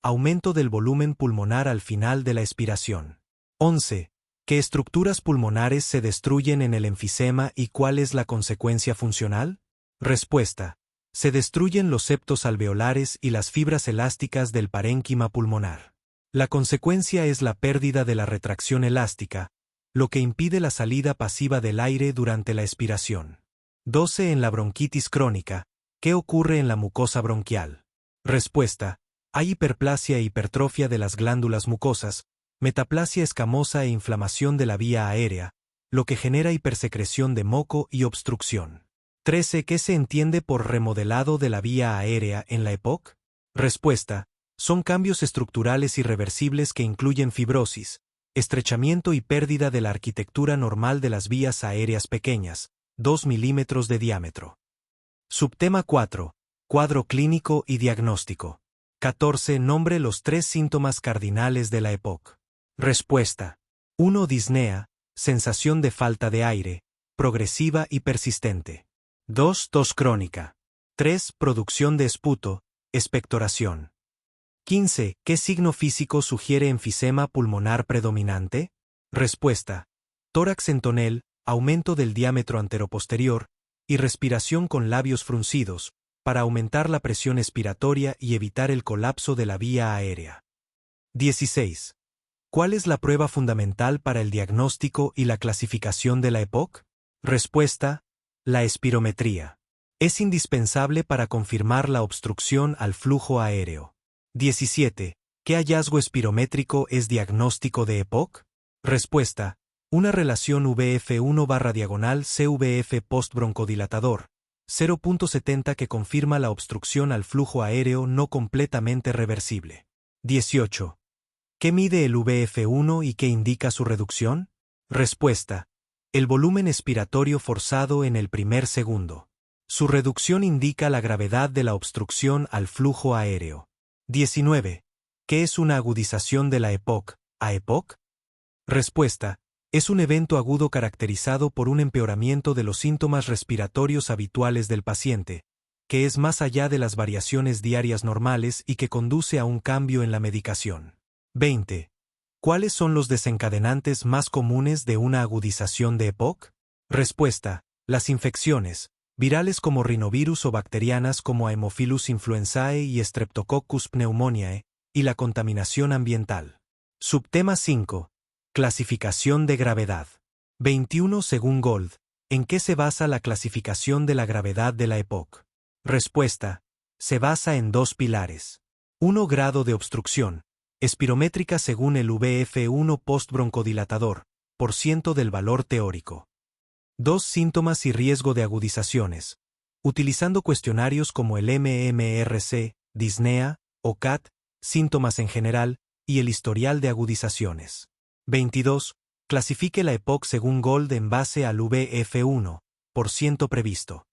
aumento del volumen pulmonar al final de la expiración. 11. ¿Qué estructuras pulmonares se destruyen en el enfisema y cuál es la consecuencia funcional? Respuesta. Se destruyen los septos alveolares y las fibras elásticas del parénquima pulmonar. La consecuencia es la pérdida de la retracción elástica, lo que impide la salida pasiva del aire durante la expiración. 12. En la bronquitis crónica, ¿qué ocurre en la mucosa bronquial? Respuesta. Hay hiperplasia e hipertrofia de las glándulas mucosas, metaplasia escamosa e inflamación de la vía aérea, lo que genera hipersecreción de moco y obstrucción. 13. ¿Qué se entiende por remodelado de la vía aérea en la EPOC? Respuesta: son cambios estructurales irreversibles que incluyen fibrosis, estrechamiento y pérdida de la arquitectura normal de las vías aéreas pequeñas, 2 milímetros de diámetro. Subtema 4. Cuadro clínico y diagnóstico. 14. Nombre los 3 síntomas cardinales de la EPOC. Respuesta: 1. Disnea, sensación de falta de aire, progresiva y persistente. 2. Tos crónica. 3. Producción de esputo, expectoración. 15. ¿Qué signo físico sugiere enfisema pulmonar predominante? Respuesta: tórax en tonel, aumento del diámetro anteroposterior, y respiración con labios fruncidos, para aumentar la presión expiratoria y evitar el colapso de la vía aérea. 16. ¿Cuál es la prueba fundamental para el diagnóstico y la clasificación de la EPOC? Respuesta: la espirometría. Es indispensable para confirmar la obstrucción al flujo aéreo. 17. ¿Qué hallazgo espirométrico es diagnóstico de EPOC? Respuesta: una relación VF1/CVF postbroncodilatador, 0.70 que confirma la obstrucción al flujo aéreo no completamente reversible. 18. ¿Qué mide el VF1 y qué indica su reducción? Respuesta: el volumen expiratorio forzado en el primer segundo. Su reducción indica la gravedad de la obstrucción al flujo aéreo. 19. ¿Qué es una agudización de la EPOC, AEPOC? Respuesta: es un evento agudo caracterizado por un empeoramiento de los síntomas respiratorios habituales del paciente, que es más allá de las variaciones diarias normales y que conduce a un cambio en la medicación. 20. ¿Cuáles son los desencadenantes más comunes de una agudización de EPOC? Respuesta: las infecciones, virales como rinovirus o bacterianas como Haemophilus influenzae y Streptococcus pneumoniae, y la contaminación ambiental. Subtema 5. Clasificación de gravedad. 21. Según Gold, ¿en qué se basa la clasificación de la gravedad de la EPOC? Respuesta: se basa en 2 pilares. 1. Grado de obstrucción, espirométrica según el VF1 postbroncodilatador, por ciento del valor teórico. 2. Síntomas y riesgo de agudizaciones, utilizando cuestionarios como el MMRC, disnea, OCAT, síntomas en general, y el historial de agudizaciones. 22. Clasifique la EPOC según Gold en base al VF1, por ciento previsto.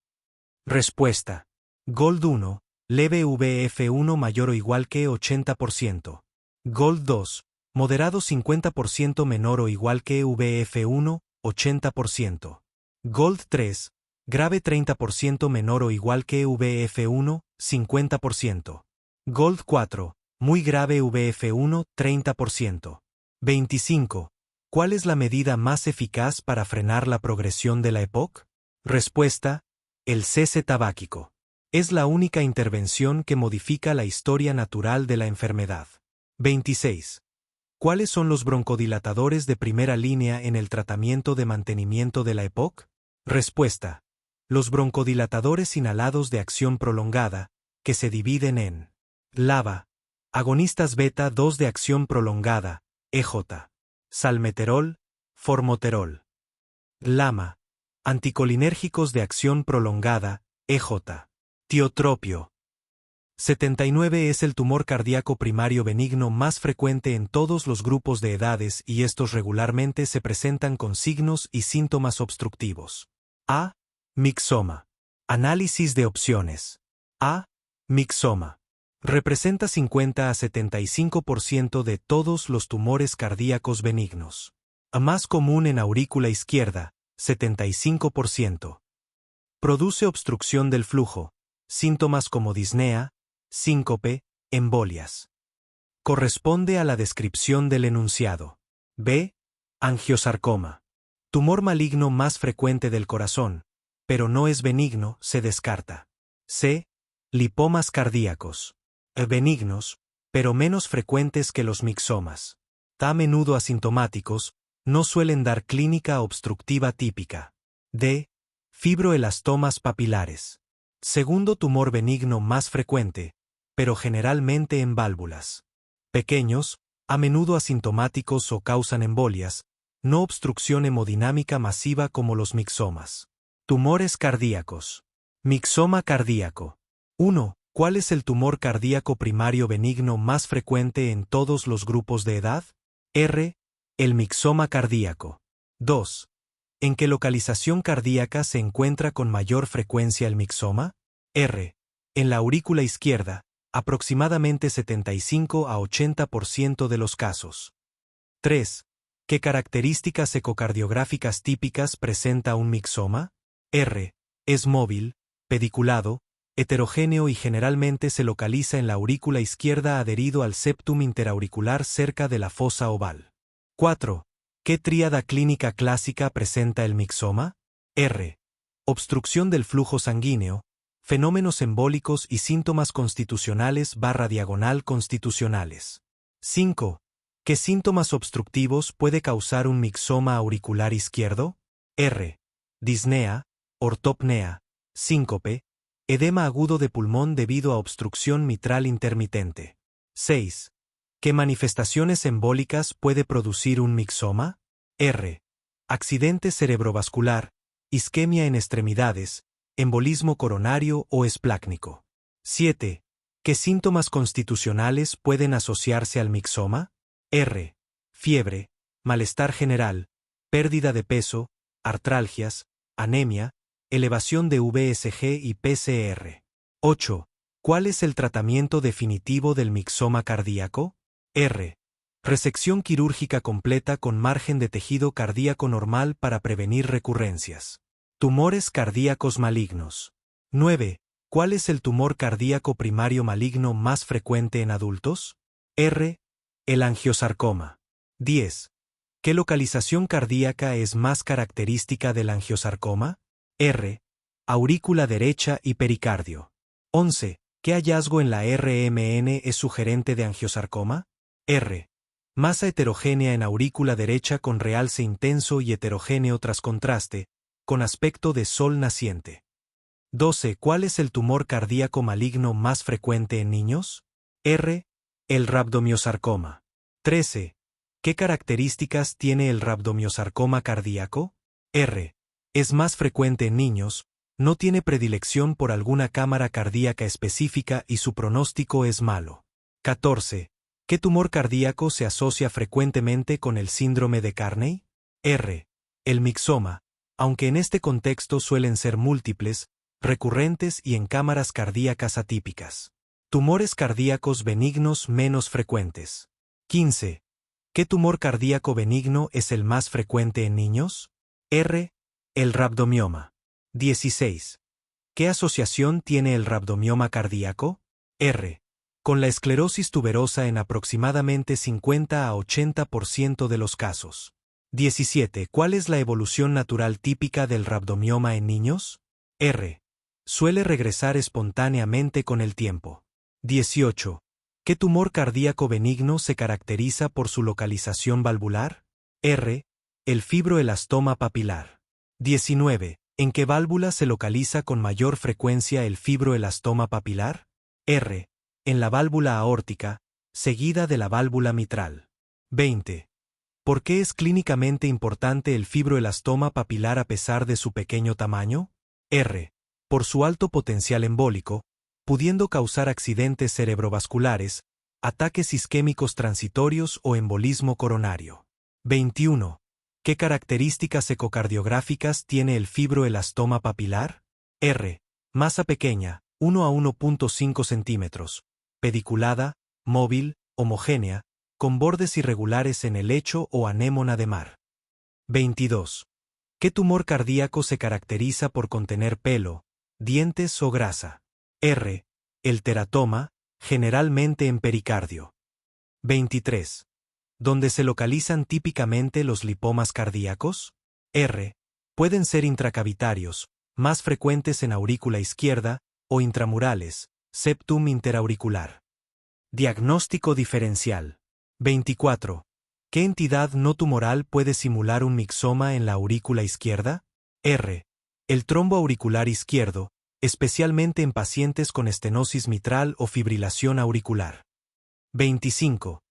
Respuesta: Gold 1, leve VF1 mayor o igual que 80%. Gold 2, moderado 50% menor o igual que VF1, 80%. Gold 3, grave 30% menor o igual que VF1, 50%. Gold 4, muy grave VF1, 30%. 25. ¿Cuál es la medida más eficaz para frenar la progresión de la EPOC? Respuesta: el cese tabáquico. Es la única intervención que modifica la historia natural de la enfermedad. 26. ¿Cuáles son los broncodilatadores de primera línea en el tratamiento de mantenimiento de la EPOC? Respuesta: los broncodilatadores inhalados de acción prolongada, que se dividen en LABA, agonistas beta 2 de acción prolongada, EJ, salmeterol, formoterol. LAMA, anticolinérgicos de acción prolongada, EJ, tiotropio. 79. Es el tumor cardíaco primario benigno más frecuente en todos los grupos de edades y estos regularmente se presentan con signos y síntomas obstructivos. A. Mixoma. Análisis de opciones. A. Mixoma. Representa 50 a 75% de todos los tumores cardíacos benignos. A más común en aurícula izquierda, 75%. Produce obstrucción del flujo, síntomas como disnea, síncope, embolias. Corresponde a la descripción del enunciado. B. Angiosarcoma. Tumor maligno más frecuente del corazón, pero no es benigno, se descarta. C. Lipomas cardíacos. Benignos, pero menos frecuentes que los mixomas. A menudo asintomáticos, no suelen dar clínica obstructiva típica. D. Fibroelastomas papilares. Segundo tumor benigno más frecuente, pero generalmente en válvulas. Pequeños, a menudo asintomáticos o causan embolias, no obstrucción hemodinámica masiva como los mixomas. Tumores cardíacos. Mixoma cardíaco. 1. ¿Cuál es el tumor cardíaco primario benigno más frecuente en todos los grupos de edad? R. El mixoma cardíaco. 2. ¿En qué localización cardíaca se encuentra con mayor frecuencia el mixoma? R. En la aurícula izquierda, aproximadamente 75 a 80% de los casos. 3. ¿Qué características ecocardiográficas típicas presenta un mixoma? R. Es móvil, pediculado, heterogéneo y generalmente se localiza en la aurícula izquierda adherido al septum interauricular cerca de la fosa oval. 4. ¿Qué tríada clínica clásica presenta el mixoma? R. Obstrucción del flujo sanguíneo, fenómenos embólicos y síntomas constitucionales/diagonal constitucionales. 5. ¿Qué síntomas obstructivos puede causar un mixoma auricular izquierdo? R. Disnea, ortopnea, síncope, edema agudo de pulmón debido a obstrucción mitral intermitente. 6. ¿Qué manifestaciones embólicas puede producir un mixoma? R. Accidente cerebrovascular, isquemia en extremidades, embolismo coronario o esplácnico. 7. ¿Qué síntomas constitucionales pueden asociarse al mixoma? R. Fiebre, malestar general, pérdida de peso, artralgias, anemia, elevación de VSG y PCR. 8. ¿Cuál es el tratamiento definitivo del mixoma cardíaco? R. Resección quirúrgica completa con margen de tejido cardíaco normal para prevenir recurrencias. Tumores cardíacos malignos. 9. ¿Cuál es el tumor cardíaco primario maligno más frecuente en adultos? R. El angiosarcoma. 10. ¿Qué localización cardíaca es más característica del angiosarcoma? R. Aurícula derecha y pericardio. 11. ¿Qué hallazgo en la RMN es sugerente de angiosarcoma? R. Masa heterogénea en aurícula derecha con realce intenso y heterogéneo tras contraste, con aspecto de sol naciente. 12. ¿Cuál es el tumor cardíaco maligno más frecuente en niños? R. El rhabdomiosarcoma. 13. ¿Qué características tiene el rhabdomiosarcoma cardíaco? R. Es más frecuente en niños, no tiene predilección por alguna cámara cardíaca específica y su pronóstico es malo. 14. ¿Qué tumor cardíaco se asocia frecuentemente con el síndrome de Carney? R. El mixoma, aunque en este contexto suelen ser múltiples, recurrentes y en cámaras cardíacas atípicas. Tumores cardíacos benignos menos frecuentes. 15. ¿Qué tumor cardíaco benigno es el más frecuente en niños? R. El rhabdomioma. 16. ¿Qué asociación tiene el rhabdomioma cardíaco? R. Con la esclerosis tuberosa en aproximadamente 50 a 80% de los casos. 17. ¿Cuál es la evolución natural típica del rhabdomioma en niños? R. Suele regresar espontáneamente con el tiempo. 18. ¿Qué tumor cardíaco benigno se caracteriza por su localización valvular? R. El fibroelastoma papilar. 19. ¿En qué válvula se localiza con mayor frecuencia el fibroelastoma papilar? R. En la válvula aórtica, seguida de la válvula mitral. 20. ¿Por qué es clínicamente importante el fibroelastoma papilar a pesar de su pequeño tamaño? R. Por su alto potencial embólico, pudiendo causar accidentes cerebrovasculares, ataques isquémicos transitorios o embolismo coronario. 21. ¿Qué características ecocardiográficas tiene el fibroelastoma papilar? R. Masa pequeña, 1 a 1.5 centímetros, pediculada, móvil, homogénea, con bordes irregulares en el lecho o anémona de mar. 22. ¿Qué tumor cardíaco se caracteriza por contener pelo, dientes o grasa? R. El teratoma, generalmente en pericardio. 23. ¿Dónde se localizan típicamente los lipomas cardíacos? R. Pueden ser intracavitarios, más frecuentes en aurícula izquierda, o intramurales, septum interauricular. Diagnóstico diferencial. 24. ¿Qué entidad no tumoral puede simular un mixoma en la aurícula izquierda? R. El trombo auricular izquierdo, especialmente en pacientes con estenosis mitral o fibrilación auricular. 25.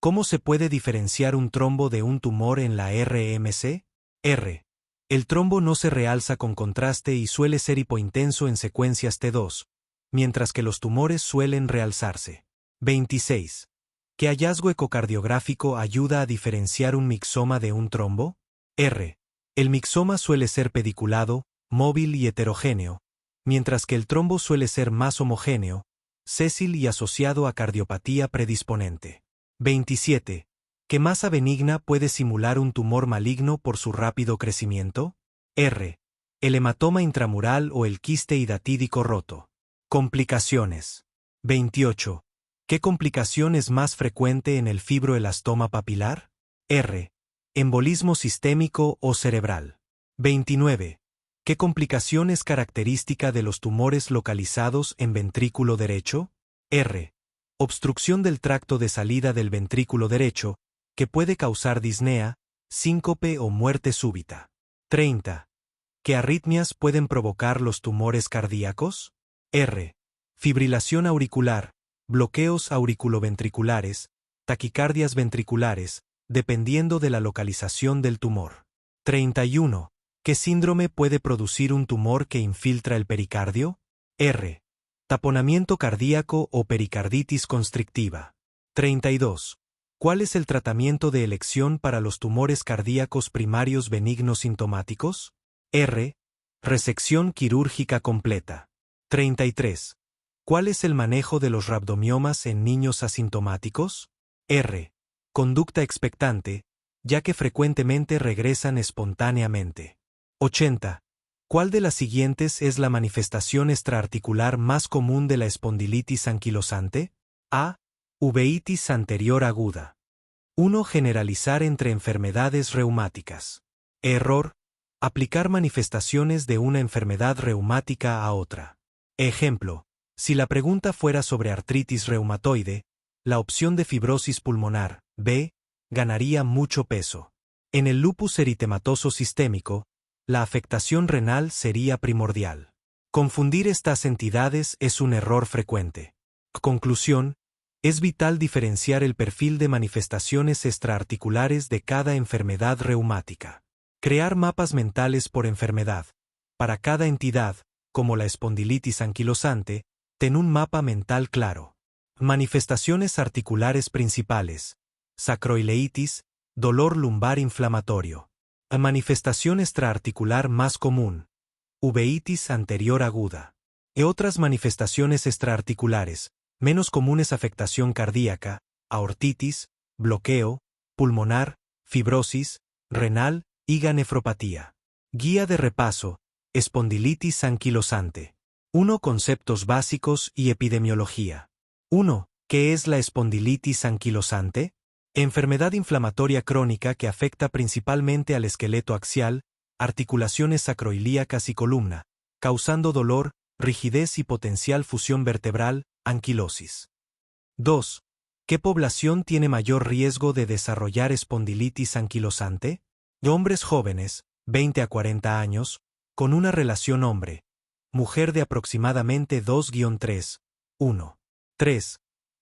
¿Cómo se puede diferenciar un trombo de un tumor en la RMC? R. El trombo no se realza con contraste y suele ser hipointenso en secuencias T2, mientras que los tumores suelen realzarse. 26. ¿Qué hallazgo ecocardiográfico ayuda a diferenciar un mixoma de un trombo? R. El mixoma suele ser pediculado, móvil y heterogéneo, mientras que el trombo suele ser más homogéneo, sésil y asociado a cardiopatía predisponente. 27. ¿Qué masa benigna puede simular un tumor maligno por su rápido crecimiento? R. El hematoma intramural o el quiste hidatídico roto. Complicaciones. 28. ¿Qué complicación es más frecuente en el fibroelastoma papilar? R. Embolismo sistémico o cerebral. 29. ¿Qué complicación es característica de los tumores localizados en ventrículo derecho? R. Obstrucción del tracto de salida del ventrículo derecho, que puede causar disnea, síncope o muerte súbita. 30. ¿Qué arritmias pueden provocar los tumores cardíacos? R. Fibrilación auricular, bloqueos auriculoventriculares, taquicardias ventriculares, dependiendo de la localización del tumor. 31. ¿Qué síndrome puede producir un tumor que infiltra el pericardio? R. Taponamiento cardíaco o pericarditis constrictiva. 32. ¿Cuál es el tratamiento de elección para los tumores cardíacos primarios benignos sintomáticos? R. Resección quirúrgica completa. 33. ¿Cuál es el manejo de los rhabdomiomas en niños asintomáticos? R. Conducta expectante, ya que frecuentemente regresan espontáneamente. 80. ¿Cuál de las siguientes es la manifestación extraarticular más común de la espondilitis anquilosante? A. Uveitis anterior aguda. 1. Generalizar entre enfermedades reumáticas. Error. Aplicar manifestaciones de una enfermedad reumática a otra. Ejemplo. Si la pregunta fuera sobre artritis reumatoide, la opción de fibrosis pulmonar, B, ganaría mucho peso. En el lupus eritematoso sistémico, la afectación renal sería primordial. Confundir estas entidades es un error frecuente. Conclusión. Es vital diferenciar el perfil de manifestaciones extraarticulares de cada enfermedad reumática. Crear mapas mentales por enfermedad. Para cada entidad, como la espondilitis anquilosante, ten un mapa mental claro. Manifestaciones articulares principales. Sacroileitis, dolor lumbar inflamatorio. Manifestación extraarticular más común. Uveitis anterior aguda. Otras manifestaciones extraarticulares, menos comunes: afectación cardíaca, aortitis, bloqueo, pulmonar, fibrosis, renal, y nefropatía. Guía de repaso. Espondilitis anquilosante. 1. Conceptos básicos y epidemiología. 1. ¿Qué es la espondilitis anquilosante? Enfermedad inflamatoria crónica que afecta principalmente al esqueleto axial, articulaciones sacroilíacas y columna, causando dolor, rigidez y potencial fusión vertebral, anquilosis. 2. ¿Qué población tiene mayor riesgo de desarrollar espondilitis anquilosante? Hombres jóvenes, 20 a 40 años, con una relación hombre-mujer de aproximadamente 2-3, 1. 3.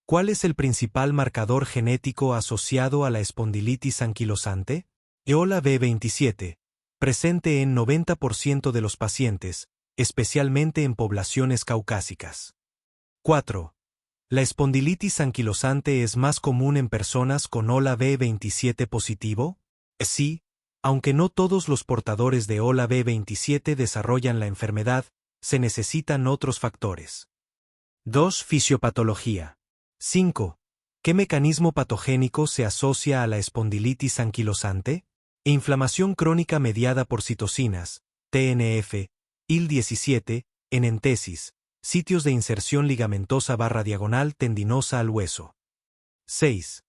¿Cuál es el principal marcador genético asociado a la espondilitis anquilosante? EOLA B27, presente en 90% de los pacientes, especialmente en poblaciones caucásicas. 4. ¿La espondilitis anquilosante es más común en personas con EOLA B27 positivo? Sí, aunque no todos los portadores de EOLA B27 desarrollan la enfermedad, se necesitan otros factores. 2. Fisiopatología. 5. ¿Qué mecanismo patogénico se asocia a la espondilitis anquilosante? Inflamación crónica mediada por citocinas, TNF, IL-17, enentesis, sitios de inserción ligamentosa/diagonal tendinosa al hueso. 6.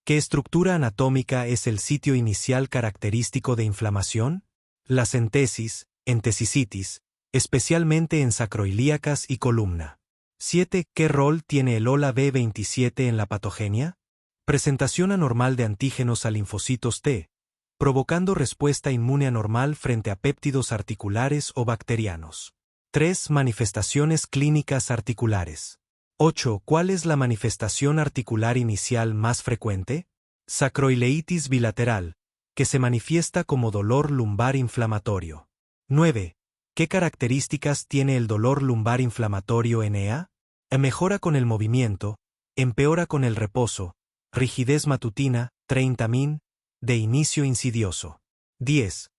¿Qué estructura anatómica es el sitio inicial característico de inflamación? Las entesis, entesicitis, especialmente en sacroilíacas y columna. 7. ¿Qué rol tiene el EOLA B27 en la patogenia? Presentación anormal de antígenos a linfocitos T, provocando respuesta inmune anormal frente a péptidos articulares o bacterianos. 3. Manifestaciones clínicas articulares. 8. ¿Cuál es la manifestación articular inicial más frecuente? Sacroileitis bilateral, que se manifiesta como dolor lumbar inflamatorio. 9. ¿Qué características tiene el dolor lumbar inflamatorio en EA? Mejora con el movimiento, empeora con el reposo, rigidez matutina, 30 min, de inicio insidioso. 10.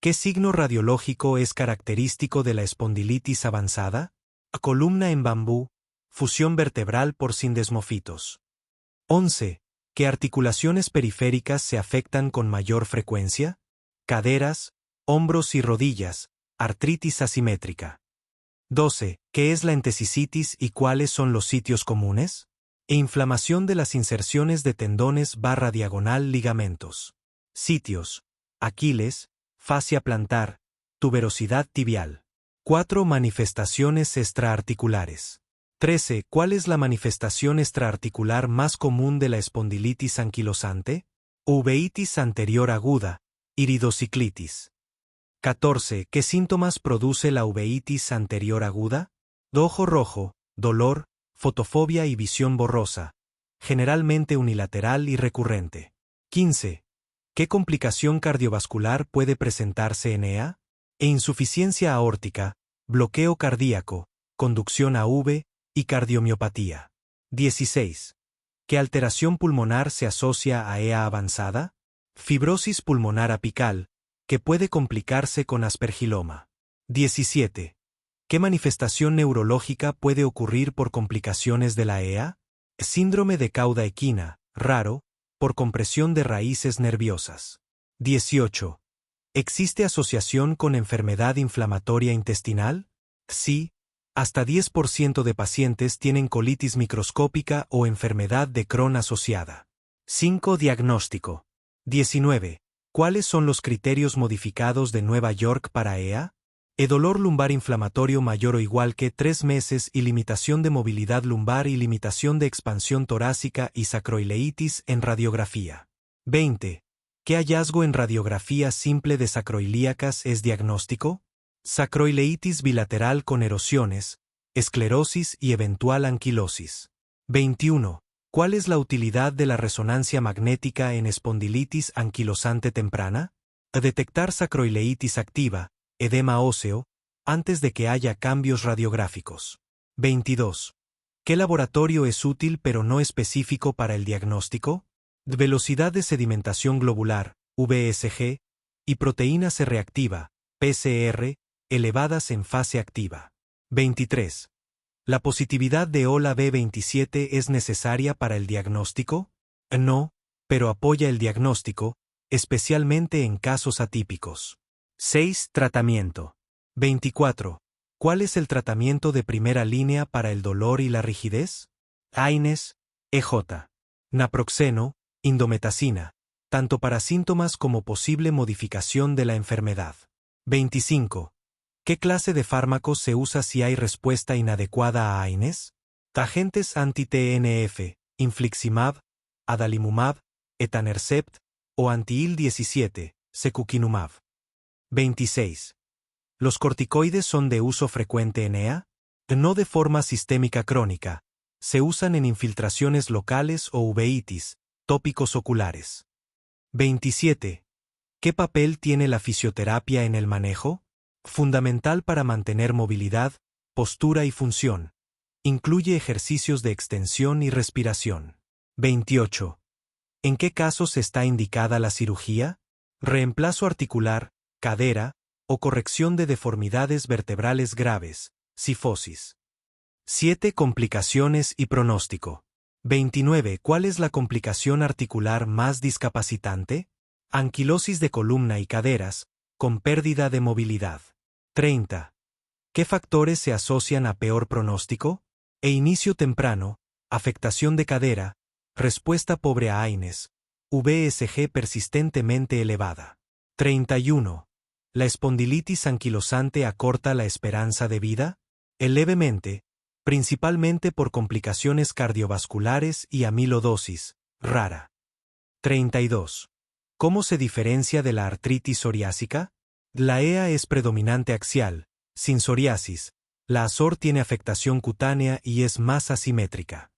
¿Qué signo radiológico es característico de la espondilitis avanzada? Columna en bambú, fusión vertebral por sindesmofitos. 11. ¿Qué articulaciones periféricas se afectan con mayor frecuencia? Caderas, hombros y rodillas, artritis asimétrica. 12. ¿Qué es la entesicitis y cuáles son los sitios comunes? Inflamación de las inserciones de tendones / diagonal ligamentos. Sitios: Aquiles, fascia plantar, tuberosidad tibial. 4. Manifestaciones extraarticulares. 13. ¿Cuál es la manifestación extraarticular más común de la espondilitis anquilosante? Uveitis anterior aguda, iridociclitis. 14. ¿Qué síntomas produce la uveitis anterior aguda? Ojo rojo, dolor, fotofobia y visión borrosa, generalmente unilateral y recurrente. 15. ¿Qué complicación cardiovascular puede presentarse en EA? Insuficiencia aórtica, bloqueo cardíaco, conducción AV y cardiomiopatía. 16. ¿Qué alteración pulmonar se asocia a EA avanzada? Fibrosis pulmonar apical, que puede complicarse con aspergiloma. 17. ¿Qué manifestación neurológica puede ocurrir por complicaciones de la EA? Síndrome de cauda equina, raro, por compresión de raíces nerviosas. 18. ¿Existe asociación con enfermedad inflamatoria intestinal? Sí, hasta 10% de pacientes tienen colitis microscópica o enfermedad de Crohn asociada. 5. Diagnóstico. 19. ¿Cuáles son los criterios modificados de Nueva York para EA? Dolor lumbar inflamatorio mayor o igual que 3 meses y limitación de movilidad lumbar y limitación de expansión torácica y sacroileitis en radiografía. 20. ¿Qué hallazgo en radiografía simple de sacroilíacas es diagnóstico? Sacroileitis bilateral con erosiones, esclerosis y eventual anquilosis. 21. ¿Cuál es la utilidad de la resonancia magnética en espondilitis anquilosante temprana? Detectar sacroileitis activa, edema óseo, antes de que haya cambios radiográficos. 22. ¿Qué laboratorio es útil pero no específico para el diagnóstico? Velocidad de sedimentación globular, VSG, y proteína C reactiva, PCR, elevadas en fase activa. 23. ¿La positividad de HOLA B27 es necesaria para el diagnóstico? No, pero apoya el diagnóstico, especialmente en casos atípicos. 6. Tratamiento. 24. ¿Cuál es el tratamiento de primera línea para el dolor y la rigidez? AINES, EJ. Naproxeno, indometacina, tanto para síntomas como posible modificación de la enfermedad. 25. ¿Qué clase de fármacos se usa si hay respuesta inadecuada a AINES? Agentes anti-TNF, infliximab, adalimumab, etanercept o anti-IL-17, secukinumab. 26. ¿Los corticoides son de uso frecuente en EA? No de forma sistémica crónica. Se usan en infiltraciones locales o uveitis, tópicos oculares. 27. ¿Qué papel tiene la fisioterapia en el manejo? Fundamental para mantener movilidad, postura y función. Incluye ejercicios de extensión y respiración. 28. ¿En qué casos está indicada la cirugía? Reemplazo articular, cadera, o corrección de deformidades vertebrales graves, cifosis. 7. Complicaciones y pronóstico. 29. ¿Cuál es la complicación articular más discapacitante? Anquilosis de columna y caderas, con pérdida de movilidad. 30. ¿Qué factores se asocian a peor pronóstico? Inicio temprano, afectación de cadera, respuesta pobre a AINES, VSG persistentemente elevada. 31. ¿La espondilitis anquilosante acorta la esperanza de vida? Levemente, principalmente por complicaciones cardiovasculares y amilodosis, rara. 32. ¿Cómo se diferencia de la artritis psoriásica? La EA es predominante axial, sin psoriasis. La ASOR tiene afectación cutánea y es más asimétrica.